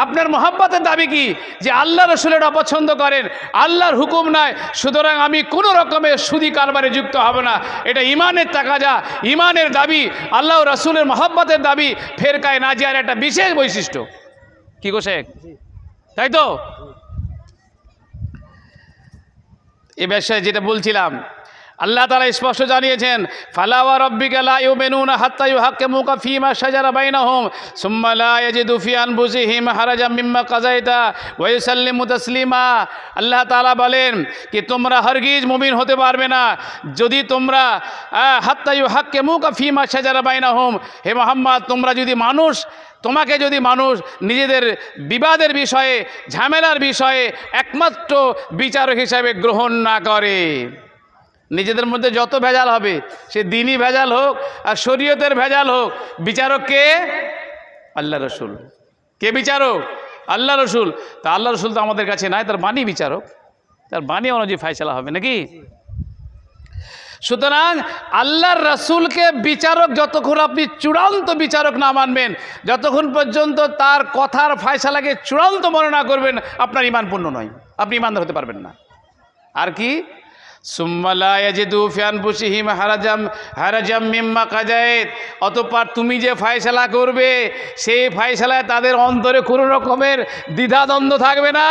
আপনার মহাব্বতের দাবি কি? যে আল্লাহ রসুলের অপছন্দ করেন, আল্লাহর হুকুম নয়, সুতরাং আমি কোনো রকমের সুদি কারবারে যুক্ত হব না। এটা ইমানের তাকাজা, ইমানের দাবি, আল্লাহ রসুলের মহাব্বতের দাবি। ফেরকায় নাজিয়ার একটা বিশেষ বৈশিষ্ট্য। কি গো শেখ, তাই তো? এ বিষয়ে যেটা বলছিলাম, আল্লাহ তাআলা স্পষ্ট জানিয়েছেন, ফালা ওয়া রাব্বিকা লা ইউমিনুনা হাত্তা ইউহাক্কিমুকা ফীমা শাজারা বাইনাহুম সুম্মা লা ইয়াজিদু ফি আনফুসিহিম হারাজাম মিম্মা কাযাইতা ওয়া ইউসাল্লিমু তাসলিমা। আল্লাহ তাআলা বলেন কি তোমরা হরগিজ মুমিন হতে পারবে না যদি তোমরা হাত্তা ইউহাক্কিমুকা ফীমা শাজারা বাইনাহুম, হে মুহাম্মদ, তোমাকে যদি মানুষ নিজেদের বিবাদের বিষয়ে, ঝামেলার বিষয়ে একমাত্র বিচারক হিসাবে গ্রহণ না করে। নিজেদের মধ্যে যত ভেজাল হবে, সে দিনই ভেজাল হোক আর শরীয়তের ভেজাল হোক, বিচারক কে? আল্লাহ রসুল। কে বিচারক? আল্লাহ রসুল। তা আল্লাহ রসুল তো আমাদের কাছে নাই, তার বাণী বিচারক, তার বাণী অনুযায়ী ফয়সালা হবে নাকি? সুতরাং আল্লাহর রসুলকে বিচারক যতক্ষণ আপনি চূড়ান্ত বিচারক না মানবেন, যতক্ষণ পর্যন্ত তার কথার ফয়সালাকে চূড়ান্ত মনে না করবেন, আপনার ঈমান পূর্ণ নয়, আপনি ঈমানদার হতে পারবেন না। আর কি? সুম্মা লা ইয়াজিদু ফি আনফুসিহিম হারাজাম মিম্মা কাযাইত, অতঃপর তুমি যে ফয়সালা করবে সেই ফয়সালায় তাদের অন্তরে কোনো রকমের দ্বিধাদ্বন্দ্ব থাকবে না।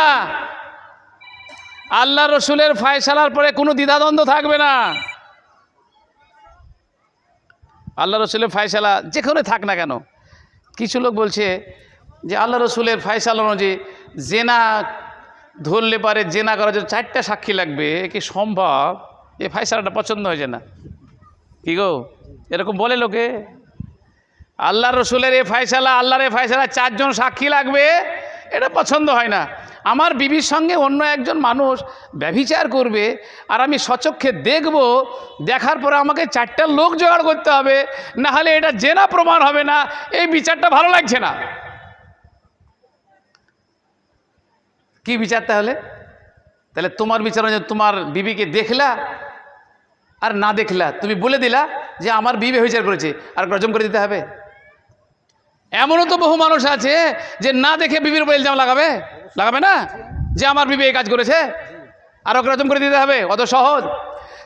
আল্লাহ রসুলের ফয়সালার পরে কোনো দ্বিধাদ্বন্দ্ব থাকবে না। আল্লাহ রসুলের ফয়সালা যেখানে থাক না কেন। কিছু লোক বলছে যে আল্লাহ রসুলের ফায়সালা অনুযায়ী জেনা ধরলে পারে জেনা করার জন্য 4টা সাক্ষী লাগবে, কি সম্ভব? এই ফায়সালাটা পছন্দ হয়েছে না কি গো? এরকম বলে লোকে। আল্লাহ রসুলের এই ফায়সালা, আল্লাহর এই ফায়সালা 4 জন সাক্ষী লাগবে, এটা পছন্দ হয় না। আমার বিবির সঙ্গে অন্য একজন মানুষ ব্যভিচার করবে আর আমি সচক্ষে দেখব, দেখার পরে আমাকে 4টা লোক জোগাড় করতে হবে, না হলে এটা জেনা প্রমাণ হবে না। এই বিচারটা ভালো লাগছে না। কি বিচার তাহলে? তাহলে তোমার বিচার যে তোমার বিবিকে দেখলা আর না দেখলা, তুমি বলে দিলা যে আমার বিবি বিচার করেছে, আর গজম করে দিতে হবে? এমনও তো বহু মানুষ আছে যে না দেখে বিবির উপর ইলজাম লাগাবে, লাগাবে না যে আমার বিবি এই কাজ করেছে, আর ওকে গজম করে দিতে হবে? অত সহজ?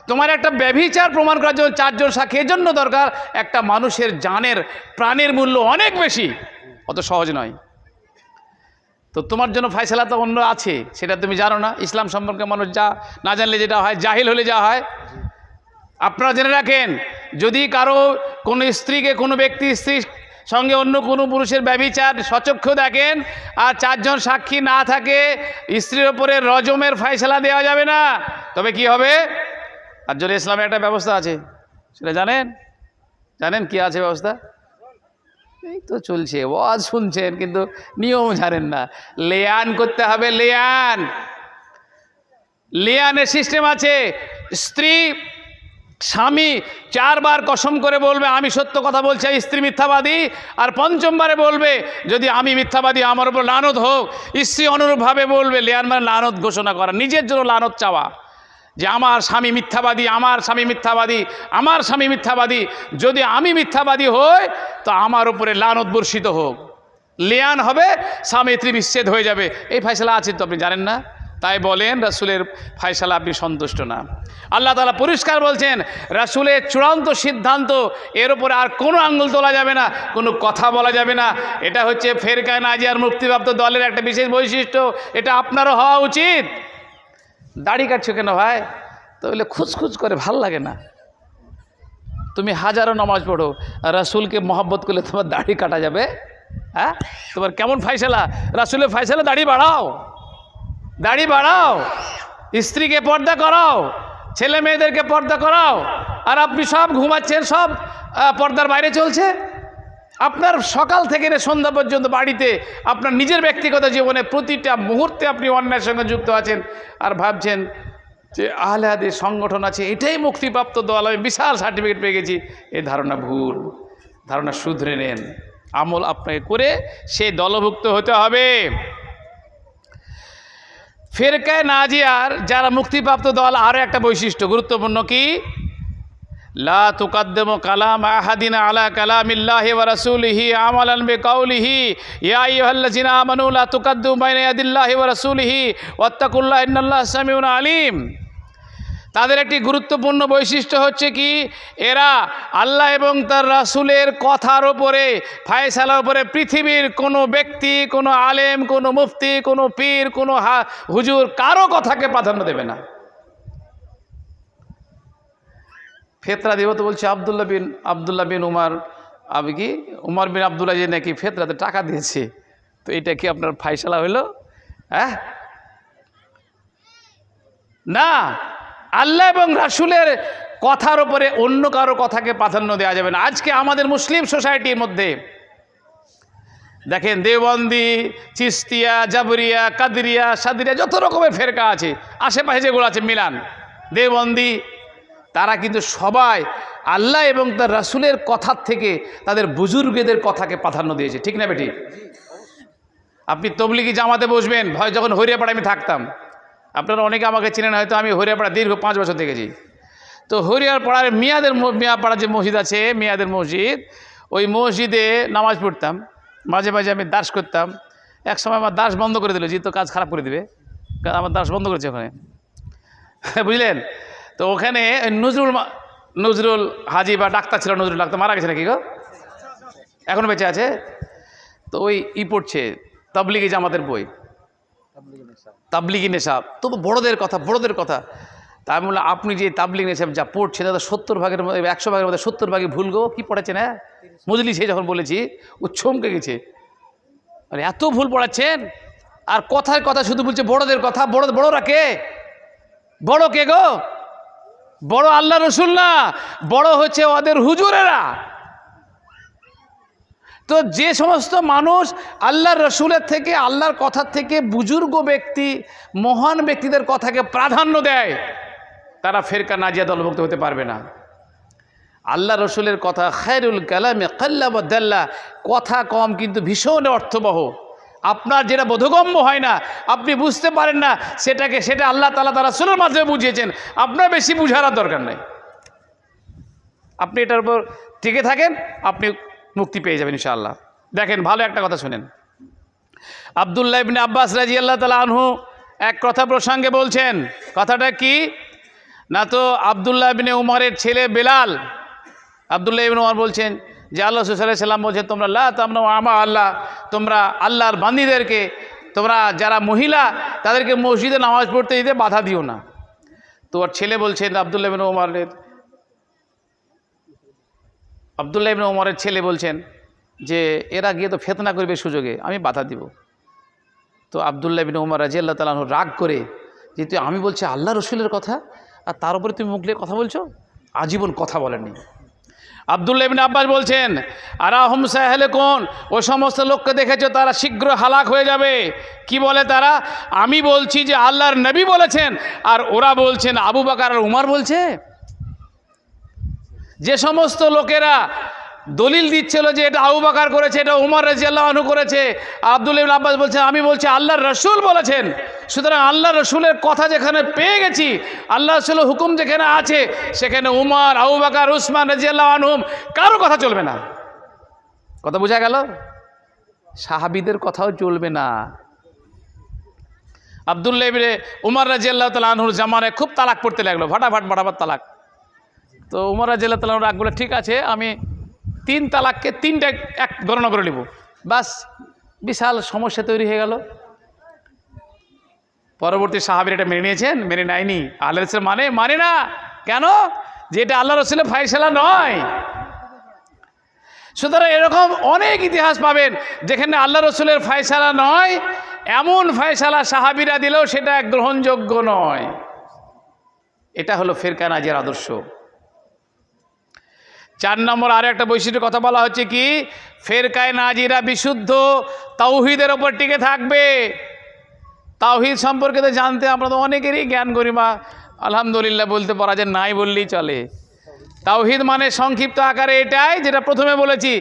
তোমার একটা ব্যভিচার প্রমাণ করার জন্য 4 জন সাক্ষী এর জন্য দরকার। একটা মানুষের জানের, প্রাণের মূল্য অনেক বেশি, অত সহজ নয়। তো তোমার জন্য ফায়সালা তো অন্য আছে, সেটা তুমি জানো না। ইসলাম সম্পর্কে মানুষ যা না জানলে যেটা হয়, জাহিল হলে যা হয়। আপনারা জেনে রাখেন, যদি কারো কোনো স্ত্রীকে, কোনো ব্যক্তি স্ত্রীর সঙ্গে অন্য কোনো পুরুষের ব্যভিচার সচক্ষে দেখেন আর 4 জন সাক্ষী না থাকে, স্ত্রীর ওপরে রজমের ফায়সালা দেওয়া যাবে না। তবে কি হবে? আর যদি ইসলামে একটা ব্যবস্থা আছে, সেটা জানেন? জানেন কি আছে ব্যবস্থা? এই তো চলছে, ওয়াজ শুনছেন কিন্তু নিয়ম জানেন না। লেয়ান করতে হবে, লেয়ান। লেয়ানের সিস্টেম আছে। স্ত্রী স্বামী 4 বার কসম করে বলবে আমি সত্য কথা বলছি, স্ত্রী মিথ্যাবাদী, আর 5ম বারে বলবে যদি আমি মিথ্যাবাদী আমার উপর লানত হোক। স্ত্রী অনুরূপভাবে বলবে। লেয়ান মানে লানত ঘোষণা করা, নিজের জন্য লানত চাওয়া, যে আমার স্বামী মিথ্যাবাদী, আমার স্বামী মিথ্যাবাদী, আমার স্বামী মিথ্যাবাদী। যদি আমি মিথ্যাবাদী হই তো আমার উপরে লানত বর্ষিত হোক। লেয়ান হবে, স্বামী স্ত্রী বিচ্ছেদ হয়ে যাবে। এই ফায়সালা আছে তো, আপনি জানেন না? তাই বলেন রাসূলের ফায়সালা আপনি সন্তুষ্ট না। আল্লাহ তাআলা পরিষ্কার বলছেন, রাসূলের চূড়ান্ত সিদ্ধান্ত, এর উপরে আর কোনো আঙ্গুল তোলা যাবে না, কোনো কথা বলা যাবে না। এটা হচ্ছে ফেরকায়ে নাজিয়ার মুক্তিপ্রাপ্ত দলের একটা বিশেষ বৈশিষ্ট্য। এটা আপনারও হওয়া উচিত। দাড়ি কাটছো কেন ভাই? তো বলে খুচখুচ করে, ভাল লাগে না। তুমি হাজারো নামাজ পড়ো, রাসূলকে মহব্বত করলে তোমার দাড়ি কাটা যাবে? হ্যাঁ, তোমার কেমন ফায়সালা? রাসূলের ফায়সালা দাড়ি বাড়াও, দাড়ি বাড়াও, স্ত্রীকে পর্দা করাও, ছেলে মেয়েদেরকে পর্দা করাও। আর আপনি সব ঘুমাচ্ছেন, সব পর্দার বাইরে চলছে। আপনার সকাল থেকে সন্ধ্যা পর্যন্ত বাড়িতে আপনার নিজের ব্যক্তিগত জীবনে প্রতিটা মুহূর্তে আপনি অন্যায়ের সঙ্গে যুক্ত আছেন, আর ভাবছেন যে আহলে হাদিস সংগঠন আছে, এটাই মুক্তিপ্রাপ্ত দল, আমি বিশাল সার্টিফিকেট পেয়ে গেছি। এই ধারণা ভুল, ধারণা শুধরে নেন। আমল আপনাকে করে সেই দলভুক্ত হতে হবে। ফেরকায়ে নাজিয়ার যারা মুক্তিপ্রাপ্ত দল, আরও একটা বৈশিষ্ট্য গুরুত্বপূর্ণ, কি? লা তুকাদ্দিমু কালাম আহাদিন আলা কালামিল্লাহি ওয়া রাসূলিহি আমালান বিকাউলিহি ইয়া আইয়ুহাল্লাযিনা আমানু লা তুকাদ্দিমু বাইনা ইয়াদিল্লাহি ওয়া রাসূলিহি ওয়াত্তাকুল্লাহ ইন্নাল্লাহা সামিউন আলিম। তাদের একটি গুরুত্বপূর্ণ বৈশিষ্ট্য হচ্ছে কি? এরা আল্লাহ এবং তার রাসূলের কথার ওপরে, ফায়সালার ওপরে পৃথিবীর কোনো ব্যক্তি, কোনো আলেম, কোনো মুফতি, কোনো পীর, কোনো হুজুর কারো কথাকে প্রাধান্য দেবে না। ফেতরা দেব তো বলছে আবদুল্লাহ বিন উমার, আমি কি উমর বিন আবদুল্লাহ যে নাকি ফেতরাতে টাকা দিয়েছে, তো এটা কি আপনার ফায়সালা হইল? হ্যাঁ না, আল্লাহ এবং রাসূলের কথার উপরে অন্য কারো কথাকে প্রাধান্য দেওয়া যাবে না। আজকে আমাদের মুসলিম সোসাইটির মধ্যে দেখেন, দেওবন্দি, চিস্তিয়া, জাবরিয়া, কাদরিয়া, সাদিরিয়া, যত রকমের ফেরকা আছে, আশেপাশে যেগুলো আছে মিলান, দেওবন্দি, তারা কিন্তু সবাই আল্লাহ এবং তার রাসূলের কথার থেকে তাদের বুজুর্গদের কথাকে প্রাধান্য দিয়েছে। ঠিক না বেটি? আপনি তবলিগি জামাতে বসবেন, যখন হরিয়াপাড়ায় আমি থাকতাম, আপনারা অনেকে আমাকে চিনেন হয়তো, আমি হরিয়াপাড়া দীর্ঘ 5 বছর থেকেছি। তো হরিয়াপাড়ার মিয়াপাড়া যে মসজিদ আছে, মিয়াদের মসজিদ, ওই মসজিদে নামাজ পড়তাম, মাঝে মাঝে আমি দাস করতাম। এক সময় আমার দাস বন্ধ করে দিল, যেহেতু কাজ খারাপ করে দিবে, কারণ আমার দাস বন্ধ করেছে ওখানে, বুঝলেন? তো ওখানে নজরুল হাজি বা ডাক্তার ছিল, নজরুল ডাক্তার মারা গেছে নাকি গো? এখনও বেঁচে আছে। তো ওই পড়ছে তাবলিগি জামাতের বই, তাবলিগি নেশাব, তবু বড়দের কথা। তা আমি বললাম, আপনি যে তাবলিগি নেশাব যা পড়ছেন, তাদের 70 ভাগের মধ্যে, 100 ভাগের মধ্যে 70 ভাগই ভুল গো। কী পড়েছেন? হ্যাঁ, মজলিসে যখন বলেছি ও চমকে গেছে। আর এত ভুল পড়াচ্ছেন, আর কথায় কথা শুধু বলছে বড়দের কথা। বড়রা কে? বড় কে গো? বড় আল্লাহ রসুল না, বড় হচ্ছে ওদের হুজুরেরা। তো যে সমস্ত মানুষ আল্লাহর রসুলের থেকে, আল্লাহর কথার থেকে বুজুর্গ ব্যক্তি, মহান ব্যক্তিদের কথাকে প্রাধান্য দেয়, তারা ফেরকা নাজিয়া দলভুক্ত হতে পারবে না। আল্লাহ রসুলের কথা খায়রুল কালামে কাল্লা বাদাল্লা, কথা কম কিন্তু ভীষণ অর্থবহ। আপনার যেটা বোধগম্য হয় না, আপনি বুঝতে পারেন না, সেটা আল্লাহ তাআলা তার রাসূলের মাধ্যমে বুঝিয়েছেন। আপনার বেশি বুঝার দরকার নাই। আপনি এটার উপর টিকে থাকেন, আপনি মুক্তি পেয়ে যাবেন ইনশাআল্লাহ। দেখেন, ভালো একটা কথা শুনেন। আব্দুল্লাহ ইবনে আব্বাস রাদিয়াল্লাহু তাআলা আনহু এক কথা প্রসঙ্গে বলছেন। কথাটা কি না, তো আব্দুল্লাহ ইবনে উমরের ছেলে বেলাল, আব্দুল্লাহ ইবনে উমর বলছেন যে আল্লাহ রাসূল সাল্লাল্লাহু আলাইহি ওয়াসাল্লাম বলছেন, তোমরা লা তামনাউ আমা আল্লাহ, তোমরা আল্লাহর বান্দীদেরকে, তোমরা যারা মহিলা তাদেরকে মসজিদে নামাজ পড়তে দিতে বাধা দিও না। তো ওর ছেলে বলছেন, আব্দুল্লাহ ইবনে উমরের ছেলে বলছেন যে এরা গিয়ে তো ফিতনা করবে সুযোগে, আমি বাধা দিব। তো আব্দুল্লাহ ইবনে উমর রাদিয়াল্লাহু তাআলা আনহু রাগ করে, যে তুই, আমি বলছি আল্লাহ রসুলের কথা, আর তার উপরে তুমি মুখ দিয়ে কথা বলছো, আজীবন কথা বলেননি। আব্দুল্লাহ ইবনে আব্বাস বলছেন, আরাহুম সায়াহলিকুন, ও সমস্ত লোককে দেখেছো তারা শীঘ্র হালাক হয়ে যাবে। কি বলে তারা? আমি বলছি যে আল্লাহর নবী বলেছেন, আর ওরা বলছেন আবু বকর আর উমর বলছে। যে সমস্ত লোকেরা দলিল দিচ্ছিল যে এটা আবু বকর করেছে, এটা উমর রাদিয়াল্লাহু আনহু করেছে, আব্দুল্লাহ ইবনে আব্বাস বলছেন আমি বলছি আল্লাহর রসুল বলেছেন। সুতরাং আল্লাহ রসুলের কথা যেখানে পেয়ে গেছি, আল্লাহ রসুলের হুকুম যেখানে আছে, সেখানে উমর, আবু বকর, উসমান রাদিয়াল্লাহু আনহুম কারো কথা চলবে না। কথা বোঝা গেল? সাহাবীদের কথাও চলবে না। আব্দুল্লাহ ইবনে উমর রাদিয়াল্লাহু তাআলা আনহুর জামানায় খুব তালাক পড়তে লাগলো, ফাটাফাট তালাক। তো উমর রাদিয়াল্লাহু তাআলা আনহু রাগ বলে, ঠিক আছে, আমি 3 তালাককে 3টা এক গণনা করে নেব। বাস, বিশাল সমস্যা তৈরি হয়ে গেল। পরবর্তী সাহাবীরা এটা মেনে নিয়েছেন? মেনে নেয়নি। আল্লাহ রসুল মানে না। কেন? যে এটা আল্লাহ রসুলের ফায়সালা নয়। সুতরাং এরকম অনেক ইতিহাস পাবেন যেখানে আল্লাহ রসুলের ফায়সালা নয়, এমন ফায়সালা সাহাবীরা দিলেও সেটা গ্রহণযোগ্য নয়। এটা হলো ফিরকা নাজিয়ার আদর্শ। 4 নম্বর আরও একটা বৈশিষ্ট্যের কথা বলা হচ্ছে কি, ফিরকায়ে নাজিরা বিশুদ্ধ তাওহীদের ওপর টিকে থাকবে। তাওহীদ সম্পর্কে তো জানতে আপনাদের অনেকেরই জ্ঞান গরিমা আলহামদুলিল্লাহ বলতে পারা যায়, নাই বললেই চলে। তাওহীদ মানে সংক্ষিপ্ত আকারে এটাই, যেটা প্রথমে বলেছি,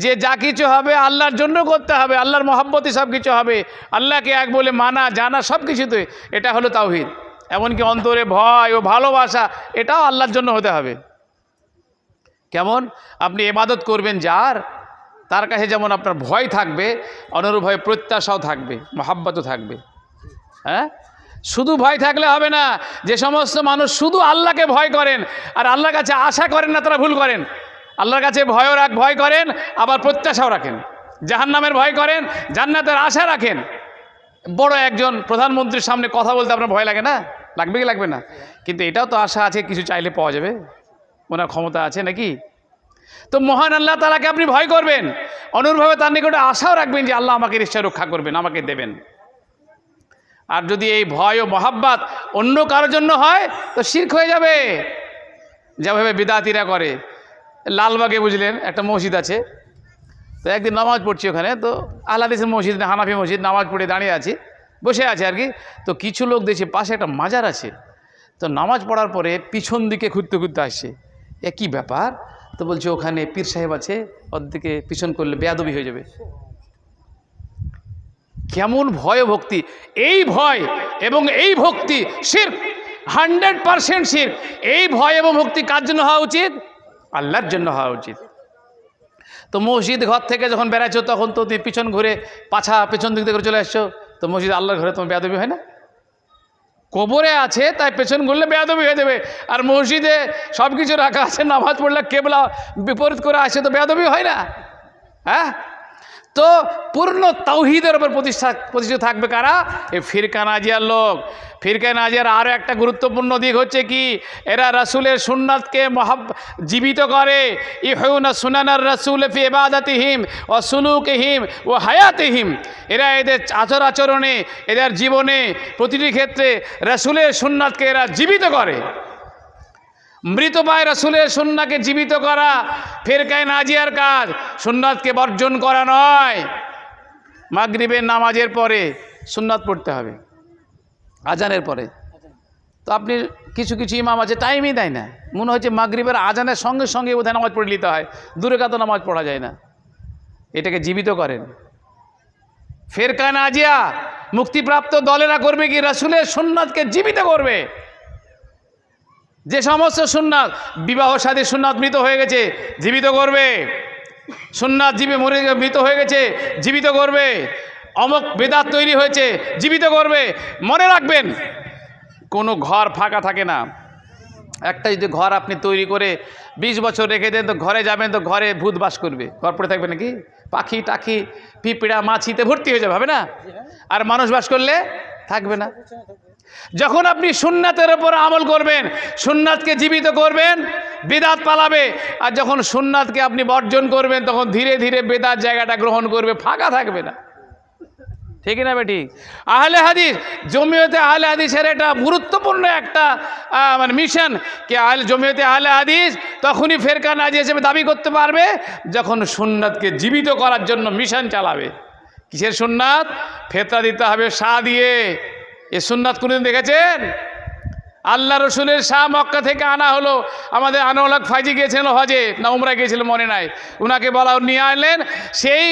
যে যা কিছু হবে আল্লাহর জন্য করতে হবে, আল্লাহর মহব্বতে সব কিছু হবে, আল্লাহকে এক বলে মানা জানা সব কিছুতে, এটা হলো তাওহীদ। এমনকি অন্তরে ভয় ও ভালোবাসা, এটাও আল্লাহর জন্য হতে হবে। কেমন? আপনি ইবাদত করবেন যার, তার কাছে যেমন আপনার ভয় থাকবে, অনুরূপভাবে প্রত্যাশাও থাকবে, মহব্বতও থাকবে। হ্যাঁ, শুধু ভয় থাকলে হবে না। যে সমস্ত মানুষ শুধু আল্লাহকে ভয় করেন আর আল্লাহর কাছে আশা করেন না, তারা ভুল করেন। আল্লাহর কাছে ভয় করেন, আবার প্রত্যাশাও রাখেন। জাহান্নামের ভয় করেন, জান্নাতের আশা রাখেন। বড় একজন প্রধানমন্ত্রীর সামনে কথা বলতে আপনার ভয় লাগে না? লাগবে কি লাগবে না? কিন্তু এটাও তো আশা আছে, কিছু চাইলে পাওয়া যাবে, ওনার ক্ষমতা আছে নাকি? তো মহান আল্লাহ তাআলাকে আপনি ভয় করবেন, অনুরূপভাবে তার নিকটে আশাও রাখবেন যে আল্লাহ আমাকে নিশ্চয় রক্ষা করবেন, আমাকে দেবেন। আর যদি এই ভয় ও মহাব্বত অন্য কারোর জন্য হয়, তো শিরক হয়ে যাবে, যেভাবে বিদাতিরা করে। লালবাগে বুঝলেন একটা মসজিদ আছে, তো একদিন নামাজ পড়ছি ওখানে, তো আহলে হাদিসের মসজিদ, হানাফি মসজিদ, নামাজ পড়ে দাঁড়িয়ে আছি, বসে আছে আর কি। তো কিছু লোক দেখছি পাশে একটা মাজার আছে, তো নামাজ পড়ার পরে পিছন দিকে ঘুরতে ঘুরতে আসছে। এ কী ব্যাপার? তো বলছে ওখানে পীর সাহেব আছে, ওর দিকে পিছন করলে বেয়াদবি হয়ে যাবে। কেমন ভয় ও ভক্তি! এই ভয় এবং এই ভক্তি শিরক, 100% শিরক। এই ভয় এবং ভক্তি কার জন্য হওয়া উচিত? আল্লাহর জন্য হওয়া উচিত। তো মসজিদ ঘর থেকে যখন বেড়াচ্ছ, তখন তো তুমি পিছন ঘুরে পাছা পেছন দিক থেকে চলে আসছো, তো মসজিদ আল্লাহর ঘরে তোমার বেয়াদবি হয় না? কবরে আছে তাই পেছন ঘুরলে বেয়াদবি হয়ে যাবে, আর মসজিদে সব কিছু রাখা আছে, নামাজ পড়লে কেবলা বিপরীত করে আসে, তো বেয়াদবি হয় না? হ্যাঁ, তো পূর্ণ তাওহীদের উপর প্রতিষ্ঠিত থাকবে কারা? এই ফিরকা নাজিয়ার লোক। ফিরকা নাজিয়ার আরও একটা গুরুত্বপূর্ণ দিক হচ্ছে কি, এরা রাসূলের সুন্নাতকে জীবিত করে। ইহুনা সুনানার রাসূল ফি ইবাদাতিহিম ওয়া সুলুকিহিম ওয়া হায়াতিহিম। এরা এদের আচরণে, এদের জীবনে প্রতিটি ক্ষেত্রে রাসূলের সুন্নাতকে এরা জীবিত করে। মৃতপ্রায় রাসূলের সুন্নাহকে জীবিত করা ফিরকায়ে নাজিয়ার কাজ, সুন্নাতকে বর্জন করা নয়। মাগরিবের নামাজের পরে সুন্নাত পড়তে হবে, আজানের পরে। তো আপনি কিছু কিছু ইমাম আছে টাইমই দেয় না, মনে হচ্ছে মাগরিবের আজানের সঙ্গে সঙ্গে বোধহয় নামাজ পড়ে নিতে হয়, দূরে কাতো নামাজ পড়া যায় না। এটাকে জীবিত করেন। ফিরকায়ে নাজিয়া মুক্তিপ্রাপ্ত দলেরা করবে কি? রাসূলের সুন্নাতকে জীবিত করবে। যে সমস্ত সুন্নাত, বিবাহ শাদীর সুন্নাত মৃত হয়ে গেছে, জীবিত করবে। সুন্নাত মৃত হয়ে গেছে, জীবিত করবে। অমুক বেদাত তৈরি হয়েছে, জীবিত করবে। মনে রাখবেন, কোনো ঘর ফাঁকা থাকে না। একটা যদি ঘর আপনি তৈরি করে 20 বছর রেখে দেন, তো ঘরে যাবেন তো ঘরে ভূত বাস করবে, ঘর পড়ে থাকবে নাকি? পাখি টাখি পিঁপড়া মাছিতে ভর্তি হয়ে যাবে, হবে না? আর মানুষ বাস করলে থাকবে না। যখন আপনি সুন্নাতের উপর আমল করবেন, সুন্নাতকে জীবিত করবেন, বেদাত পালাবে। আর যখন সুন্নাতকে আপনি বর্জন করবেন, তখন ধীরে ধীরে বেদাত জায়গাটা গ্রহণ করবে, ফাঁকা থাকবে না। ঠিক না বেটি? আহলে হাদিস, জমিয়তে আহলে হাদিসের একটা গুরুত্বপূর্ণ একটা মিশন কি, জমিয়তে আহলে হাদিস তখনই ফিরকা নাজিয়া হিসেবে দাবি করতে পারবে যখন সুন্নাতকে জীবিত করার জন্য মিশন চালাবে। কিসের সুন্নাত? ফেতরা দিতে হবে শাহ দিয়ে। এ সুন্নাত কোনদিন দেখেছেন? আল্লাহ রসুলের শাহ মক্কা থেকে আনা হলো। আমাদের আনোয়ার হক ফাইজি গিয়েছিল হজে না উমরা গিয়েছিল মনে নাই, উনাকে বলা নিয়ে আনলেন। সেই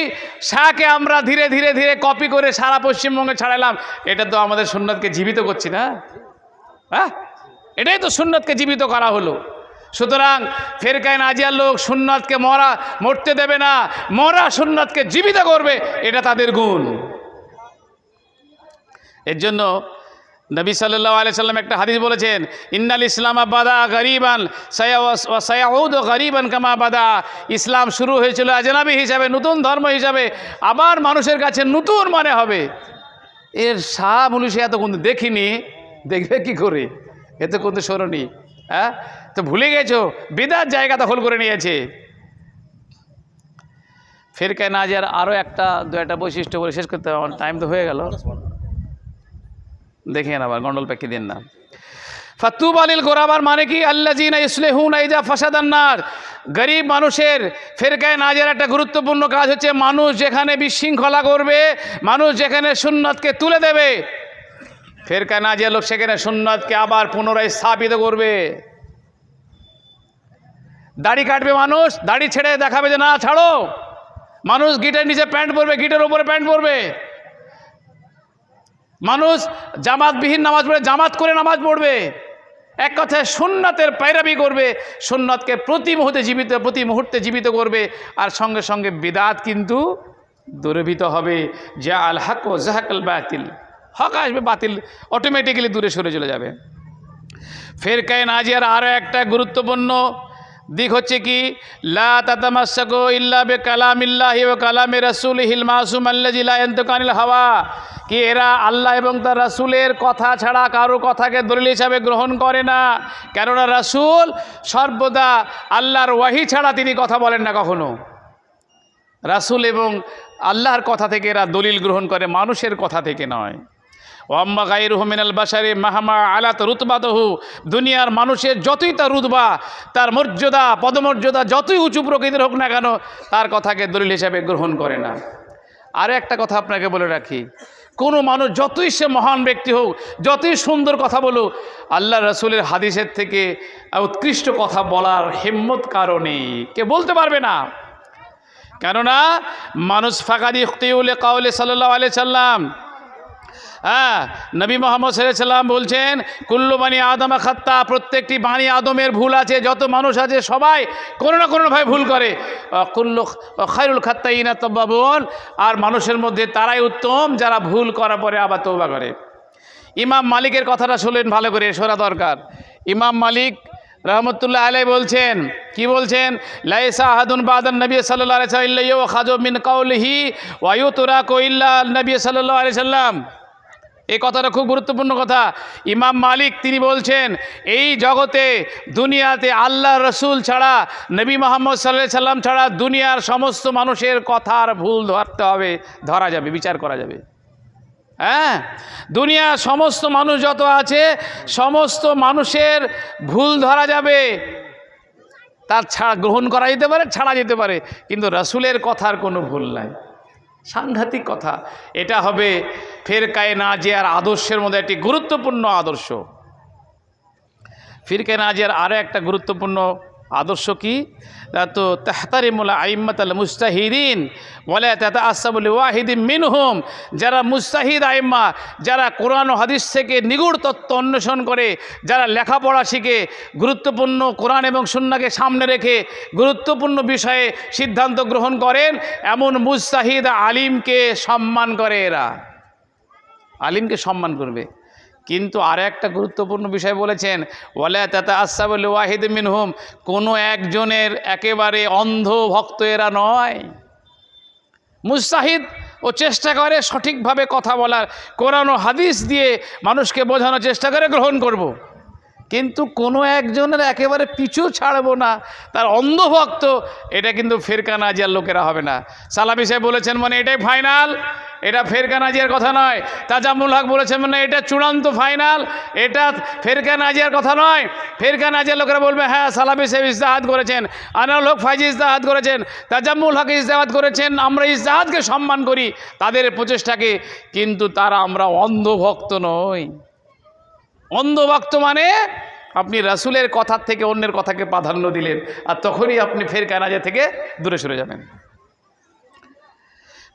শাহকে আমরা ধীরে ধীরে ধীরে কপি করে সারা পশ্চিমবঙ্গে ছড়ালাম। এটা তো আমাদের সুন্নাতকে জীবিত করছি না? হ্যাঁ, এটাই তো সুন্নাতকে জীবিত করা হলো। সুতরাং ফিরকায়ে নাজিয়ার লোক সুন্নাতকে মরতে দেবে না, মরা সুন্নাতকে জীবিত করবে, এটা তাদের গুণ। এর জন্য নবী সাল্লাল্লাহু আলাইহি সাল্লাম একটা হাদিস বলেছেন, ইন্নাল ইসলামা বাদা গরিবান সায়াউদ গরিবান কামা বাদা। ইসলাম শুরু হয়েছিল আজনাবী হিসাবে, নতুন ধর্ম হিসাবে, আবার মানুষের কাছে নতুন মনে হবে। এর শাহ মুলুসে এত কিন্তু দেখিনি, দেখবে কি করে? এত কিন্তু শোনি, হ্যাঁ? তো ভুলে গেছো, বিদাত জায়গা দখল করে নিয়েছে। ফিরকায়ে নাজিয়ার আরও দু একটা বৈশিষ্ট্য বলে শেষ করতে হবে, আমার টাইম তো হয়ে গেল। দেখেন আবার গন্ডল পেকি দিন না। ফাতুব আলিল গোরাবার মানে কি? আল্লাযিনা ইসলিহুনা ইযা ফাসাদান নার। গরিব মানুষের ফিরকায়ে নাজিয়ার একটা গুরুত্বপূর্ণ কাজ হচ্ছে, মানুষ যেখানে বিশৃঙ্খলা করবে, মানুষ যেখানে সুন্নাতকে তুলে দেবে, ফিরকায়ে নাজিয়ার লোক সেখানে সুন্নাতকে আবার পুনরায় স্থাপিত করবে। দাড়ি কাটবে মানুষ, দাড়ি ছেড়ে দেখাবে যে না ছাড়ো। মানুষ গিটের নিচে প্যান্ট পরবে, গিটের উপরে প্যান্ট পরবে। মানুষ জামাতবিহীন নামাজ পড়ে, জামাত করে নামাজ পড়বে। এক কথায় সুন্নাতের পায়রাবি করবে, সুন্নাতকে প্রতি মুহূর্তে জীবিত করবে। আর সঙ্গে সঙ্গে বিদাত কিন্তু দূরীভূত হবে। যা আল হক ও জাহাকাল বাতিল, হক আসবে, বাতিল অটোমেটিক্যালি দূরে সরে চলে যাবে। ফিরকায়ে নাজিয়ার আরও একটা গুরুত্বপূর্ণ দিক হচ্ছে কি, লা তাতামাসসাকু ইল্লা বিকালামিল্লাহি ওয়া কালামি রাসূলিহিল মাসুম আল্লাযী লা ইয়ানতিকু আনিল হাওয়া। কি এরা আল্লাহ এবং তার রাসূলের কথা ছাড়া কারো কথাকে দলিল হিসাবে গ্রহণ করে না। কেননা রাসূল সর্বদা আল্লাহর ওয়াহি ছাড়া তিনি কথা বলেন না কখনো। রাসূল এবং আল্লাহর কথা থেকে এরা দলিল গ্রহণ করে, মানুষের কথা থেকে নয়। ওয়াম্মা গায়রুহু মিনাল বাশারি মাহমা আলাত রুতবাতহু। দুনিয়ার মানুষের যতই তার রুতবা, তার মর্যাদা পদমর্যাদা যতই উঁচু প্রকৃতির হোক না কেন, তার কথাকে দলিল হিসাবে গ্রহণ করে না। আর একটা কথা আপনাকে বলে রাখি, কোনো মানুষ যতই সে মহান ব্যক্তি হোক, যতই সুন্দর কথা বলুক, আল্লাহ রাসূলের হাদিসের থেকে উৎকৃষ্ট কথা বলার হিম্মত কারণে কে বলতে পারবে না। কেননা মানুষ ফাকাদ ইখতিউল কাউলি সাল্লাল্লাহু আলাইহি সাল্লাম। হ্যাঁ, নবী মুহাম্মদ সাল্লাল্লাহু আলাইহি সাল্লাম বলছেন, কুল্লু বানি আদম খাত্তা। প্রত্যেকটি বানি আদমের ভুল আছে, যত মানুষ আছে সবাই কোনো না কোনোভাবে ভুল করে। কুল্লু খায়রুল খাত্তাইনা তাওয়াবুন। আর মানুষের মধ্যে তারাই উত্তম যারা ভুল করার পরে আবার তওবা করে। ইমাম মালিকের কথাটা শুনলেন, ভালো করে শোনা দরকার। ইমাম মালিক রহমতুল্লাহ আলাইহি বলছেন, কি বলছেন? লাইসা আহাদুন বাদান নবী সাল্লাল্লাহু আলাইহি ওয়াসাল্লাম ইল্লা ইউখাযু মিন কাওলিহি ওয়া ইউতরাকু ইল্লা নবী সাল্লাল্লাহু আলাইহি ওয়াসাল্লাম। এই কথাটা খুব গুরুত্বপূর্ণ কথা। ইমাম মালিক তিনি বলছেন, এই জগতে দুনিয়াতে আল্লাহ রসুল ছাড়া, নবী মোহাম্মদ সাল্লাল্লাহু আলাইহি সাল্লাম ছাড়া দুনিয়ার সমস্ত মানুষের কথার ভুল ধরতে হবে, ধরা যাবে, বিচার করা যাবে। হ্যাঁ, দুনিয়ার সমস্ত মানুষ যত আছে সমস্ত মানুষের ভুল ধরা যাবে, তার ছাড়া গ্রহণ করা যেতে পারে, ছাড়া যেতে পারে, কিন্তু রাসূলের কথার কোনো ভুল নাই। সাংঘাতিক কথা। এটা হবে ফিরকায়ে নাজিয়ার আদর্শের মধ্যে একটি গুরুত্বপূর্ণ আদর্শ। ফিরকায়ে নাজিয়ার আরও একটা গুরুত্বপূর্ণ আদর্শ কি? তো তাহতারিমুল আইম্মাতাল মুজতাহিদিন ওয়ালা তাতাআসসাবু লিওয়াহিদিন মিনহুম। যারা মুজতাহিদ আইম্মা, যারা কোরআন ও হাদিস থেকে নিগুড় তত্ত্ব অন্বেষণ করে, যারা লেখাপড়া শিখে, গুরুত্বপূর্ণ কোরআন এবং সুন্নাহকে সামনে রেখে গুরুত্বপূর্ণ বিষয়ে সিদ্ধান্ত গ্রহণ করেন, এমন মুজতাহিদ আলিমকে সম্মান করে। এরা আলিমকে সম্মান করবে। কিন্তু আর একটা গুরুত্বপূর্ণ বিষয় বলেছেন, ওয়ালা তাতাআসসাবু লিওয়াহিদিন মিনহুম, কোনো একজনের একেবারে অন্ধ ভক্ত এরা নয়। মুজতাহিদ ও চেষ্টা করে সঠিকভাবে কথা বলার, কোরআন ও হাদিস দিয়ে মানুষকে বোঝানোর চেষ্টা করে, গ্রহণ করব। কিন্তু কোনো একজনের একেবারে পিছু ছাড়বো না, তার অন্ধভক্ত, এটা কিন্তু ফিরকা নাজিয়ার লোকেরা হবে না। সালাফি সাহেব বলেছেন মানে এটাই ফাইনাল, এটা ফিরকা নাজিয়ার কথা নয়। তাজাম্মুল হক বলেছেন মানে এটা চূড়ান্ত ফাইনাল, এটা ফিরকা নাজিয়ার কথা নয়। ফিরকা নাজিয়ার লোকেরা বলবে হ্যাঁ সালাফি সাহেব ইজতিহাদ করেছেন, আনোয়ারুল হক ফাইজি ইজতিহাদ করেছেন, তাজাম্মুল হক ইজতিহাদ করেছেন, আমরা ইজতিহাদকে সম্মান করি, তাদের প্রচেষ্টাকে, কিন্তু তারা আমরা অন্ধভক্ত নই। অন্ধভক্ত মানে আপনি রাসূলের কথার থেকে অন্যের কথাকে প্রাধান্য দিলেন, আর তখনই আপনি ফিরকায়ে নাজিয়া থেকে দূরে সরে যাবেন।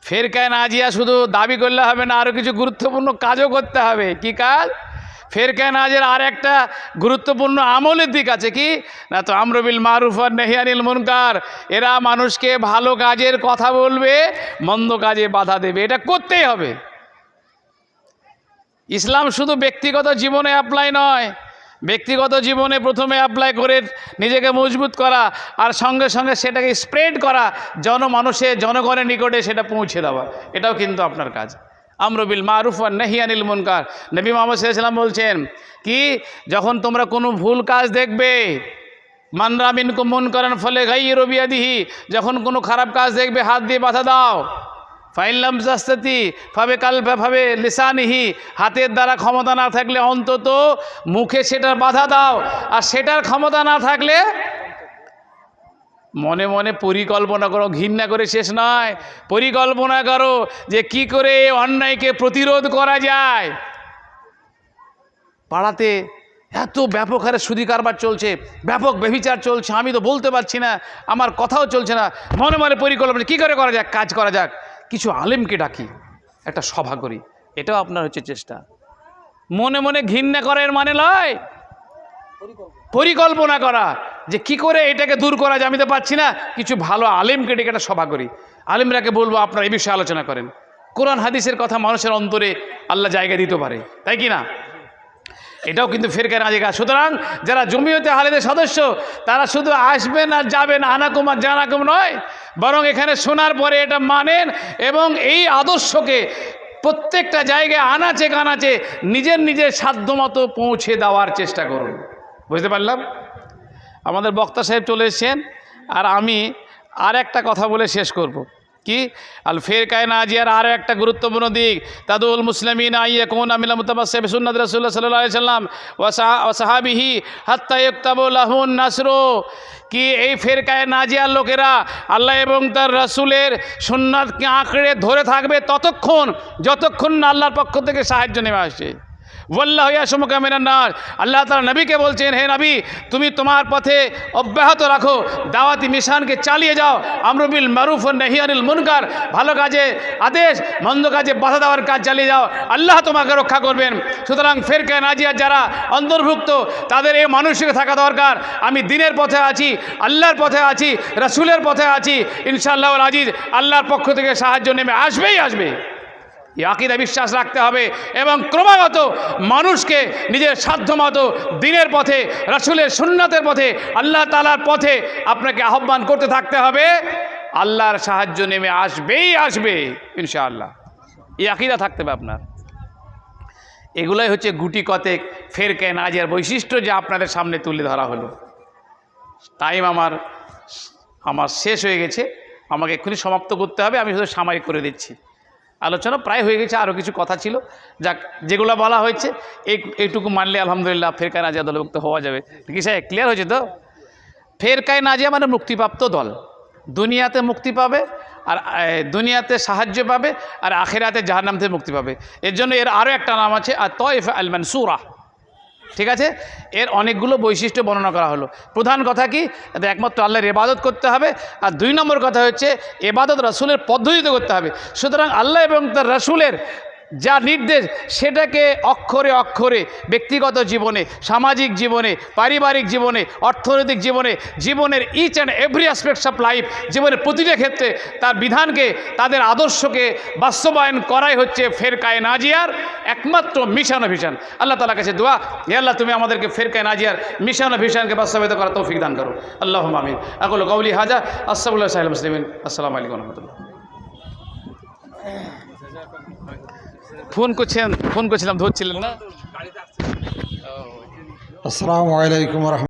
ফিরকায়ে নাজিয়া শুধু দাবি করলে হবে না, আরও কিছু গুরুত্বপূর্ণ কাজও করতে হবে। কি কাজ? ফিরকায়ে নাজিয়ার আর একটা গুরুত্বপূর্ণ আমলের দিক আছে। কি না? তো আমরু বিল মারুফ ওয়া নাহি আনিল মুনকার। এরা মানুষকে ভালো কাজের কথা বলবে, মন্দ কাজে বাধা দেবে, এটা করতেই হবে। ইসলাম শুধু ব্যক্তিগত জীবনে অ্যাপ্লাই নয়, ব্যক্তিগত জীবনে প্রথমে অ্যাপ্লাই করে নিজেকে মজবুত করা, আর সঙ্গে সঙ্গে সেটাকে স্প্রেড করা, জনগণের নিকটে সেটা পৌঁছে দেওয়া, এটাও কিন্তু আপনার কাজ। আমরু বিল মারুফ ওয়া নাহি আনিল মুনকার। নবী মুহাম্মদ সাল্লাল্লাহু আলাইহি ওয়াসাল্লাম বলছেন কি, যখন তোমরা কোনো ভুল কাজ দেখবে, মান রা মিনকুম মুনকারান ফালিগাইয়িরু বিয়াদিহি, যখন কোনো খারাপ কাজ দেখবে হাত দিয়ে বাধা দাও। ফাইল্লাম জাস্তাতি ফাবে লিসানিহি, হাতের দ্বারা ক্ষমতা না থাকলে অন্তত মুখে সেটার বাধা দাও, আর সেটার ক্ষমতা না থাকলে মনে মনে পরিকল্পনা করো। ঘৃণা করে শেষ নয়, পরিকল্পনা করো যে কি করে এই অন্যায়কে প্রতিরোধ করা যায়। পাড়াতে এত ব্যাপক হারে সুদি কারবার চলছে, ব্যাপক ব্যভিচার চলছে, আমি তো বলতে পারছি না, আমার কথাও চলছে না, মনে মনে পরিকল্পনা কী করে করা যাক, কাজ করা যাক, কিছু আলেমকে ডাকি, একটা সভা করি, এটাও আপনার হচ্ছে চেষ্টা। মনে মনে ঘৃণা করার মানে নয়, পরিকল্পনা করা যে কি করে এটাকে দূর করা যায়, আমি তো পাচ্ছি না, কিছু ভালো আলেমকে ডেকে একটা সভা করি, আলেমরাকে বলবো আপনারা এই বিষয়ে আলোচনা করেন। কোরআন হাদিসের কথা মানুষের অন্তরে আল্লাহ জায়গা দিতে পারে, তাই কি না? এটাও কিন্তু ফিরকায়ে নাজিয়া। সুতরাং যারা জমিয়তে আহলেদের সদস্য, তারা শুধু আসবেন আর যাবেন, আনাকুম আর জানাকুম নয়, বরং এখানে শোনার পরে এটা মানেন এবং এই আদর্শকে প্রত্যেকটা জায়গায় আনাচে কানাচে নিজের নিজের সাধ্যমতো পৌঁছে দেওয়ার চেষ্টা করুন। বুঝতে পারলাম? আমাদের বক্তা সাহেব চলে এসেছেন, আর আমি আর একটা কথা বলে শেষ করব। কি? আল ফিরকায়ে নাজিয়ার আরও একটা গুরুত্বপূর্ণ দিক, তাদুল মুসলিমিন আইয়াকুন আমিলা মুতামাসসিক বিসুন্নাতি রাসূলুল্লাহ সাল্লাল্লাহু আলাইহি সাল্লাম ওয়া সাহাবিহি হাত্তা ইউকতাবু লাহুন নাসরু। কি এই ফিরকায়ে নাজিয়ার লোকেরা আল্লাহ এবং তার রাসূলের সুন্নাতকে আঁকড়ে ধরে থাকবে ততক্ষণ যতক্ষণ না আল্লাহর পক্ষ থেকে সাহায্য নেমে আসে। ওয়াল্লাহু ইয়াসমুকা মিনান নার। আল্লাহ তাআলা নবীকে বলছেন, হে নবী, তুমি তোমার পথে অব্যাহত রাখো, দাওয়াতি মিশনকে চালিয়ে যাও, আমরু বিল মারুফ ওয়া নাহি আনিল মুনকার, ভালো কাজে আদেশ, মন্দ কাজে বাধা দেওয়ার কাজ চালিয়ে যাও, আল্লাহ তোমাকে রক্ষা করবেন। সুতরাং ফিরকায়ে নাজিয়া যারা অন্তর্ভুক্ত, তাদের এই মানসিক থাকা দরকার, আমি দ্বীনের পথে আছি, আল্লাহর পথে আছি, রাসূলের পথে আছি, ইনশাআল্লাহুল আজিজ আল্লাহর পক্ষ থেকে সাহায্য নেমে আসবেই আসবে। এই আকীদা বিশ্বাস রাখতে হবে এবং ক্রমাগত মানুষকে নিজের সাধ্যমতো দ্বীনের পথে, রাসূলের সুন্নাতের পথে, আল্লাহ তাআলার পথে আপনাকে আহ্বান করতে থাকতে হবে। আল্লাহর সাহায্য নেমে আসবেই আসবে ইনশাআল্লাহ। এই আকীদা থাকতে হবে আপনার। এগুলোই হচ্ছে গুটি কতেক ফেরকায়ে নাজিয়ার বৈশিষ্ট্য যা আপনাদের সামনে তুলে ধরা হলো। টাইম আমার শেষ হয়ে গেছে, আমাকে এক্ষুনি সমাপ্ত করতে হবে। আমি শুধু সাময়িক করে দিচ্ছি, আলোচনা প্রায় হয়ে গেছে, আরও কিছু কথা ছিল, যাক যেগুলো বলা হয়েছে এইটুকু মানলে আলহামদুলিল্লাহ ফেরকায়ে নাজিয়া দলভুক্ত হওয়া যাবে। ঠিক আছে, ক্লিয়ার হয়েছে তো? ফেরকায়ে নাজিয়া মানে মুক্তিপ্রাপ্ত দল, দুনিয়াতে মুক্তি পাবে, আর দুনিয়াতে সাহায্য পাবে, আর আখিরাতে জাহান্নাম থেকে মুক্তি পাবে। এর জন্য এর আরও একটা নাম আছে আর তয়েফা আল মানসুরা। ঠিক আছে, এর অনেকগুলো বৈশিষ্ট্য বর্ণনা করা হলো। প্রধান কথা কি, একমাত্র আল্লাহর ইবাদত করতে হবে, আর 2 নম্বর কথা হচ্ছে ইবাদত রাসূলের পদ্ধতিতে করতে হবে। সুতরাং আল্লাহ এবং তার রাসূলের যা নির্দেশ সেটাকে অক্ষরে অক্ষরে ব্যক্তিগত জীবনে, সামাজিক জীবনে, পারিবারিক জীবনে, অর্থনৈতিক জীবনে, জীবনের each and every aspects of life, জীবনের প্রতিটা ক্ষেত্রে তার বিধানকে, তাদের আদর্শকে বাস্তবায়ন করাই হচ্ছে ফেরকায়ে নাজিয়ার একমাত্র মিশন ও ভিশন। আল্লাহ তাআলার কাছে দোয়া, হে আল্লাহ তুমি আমাদেরকে ফেরকায়ে নাজিয়ার মিশন ও ভিশনকে বাস্তবায়িত করার তৌফিক দান করো। আল্লাহুম্মা আমিন। আকুলু কাউলি হাযা, আস্তাগফিরুল্লাহ সাইয়্যিদুল মুসলিমিন। আসসালামু আলাইকুম ওয়া রাহমাতুল্লাহ। ফোন করছিলাম, ধরছিলেন না। আসসালামু আলাইকুম ওয়া রাহমাতুল্লাহ।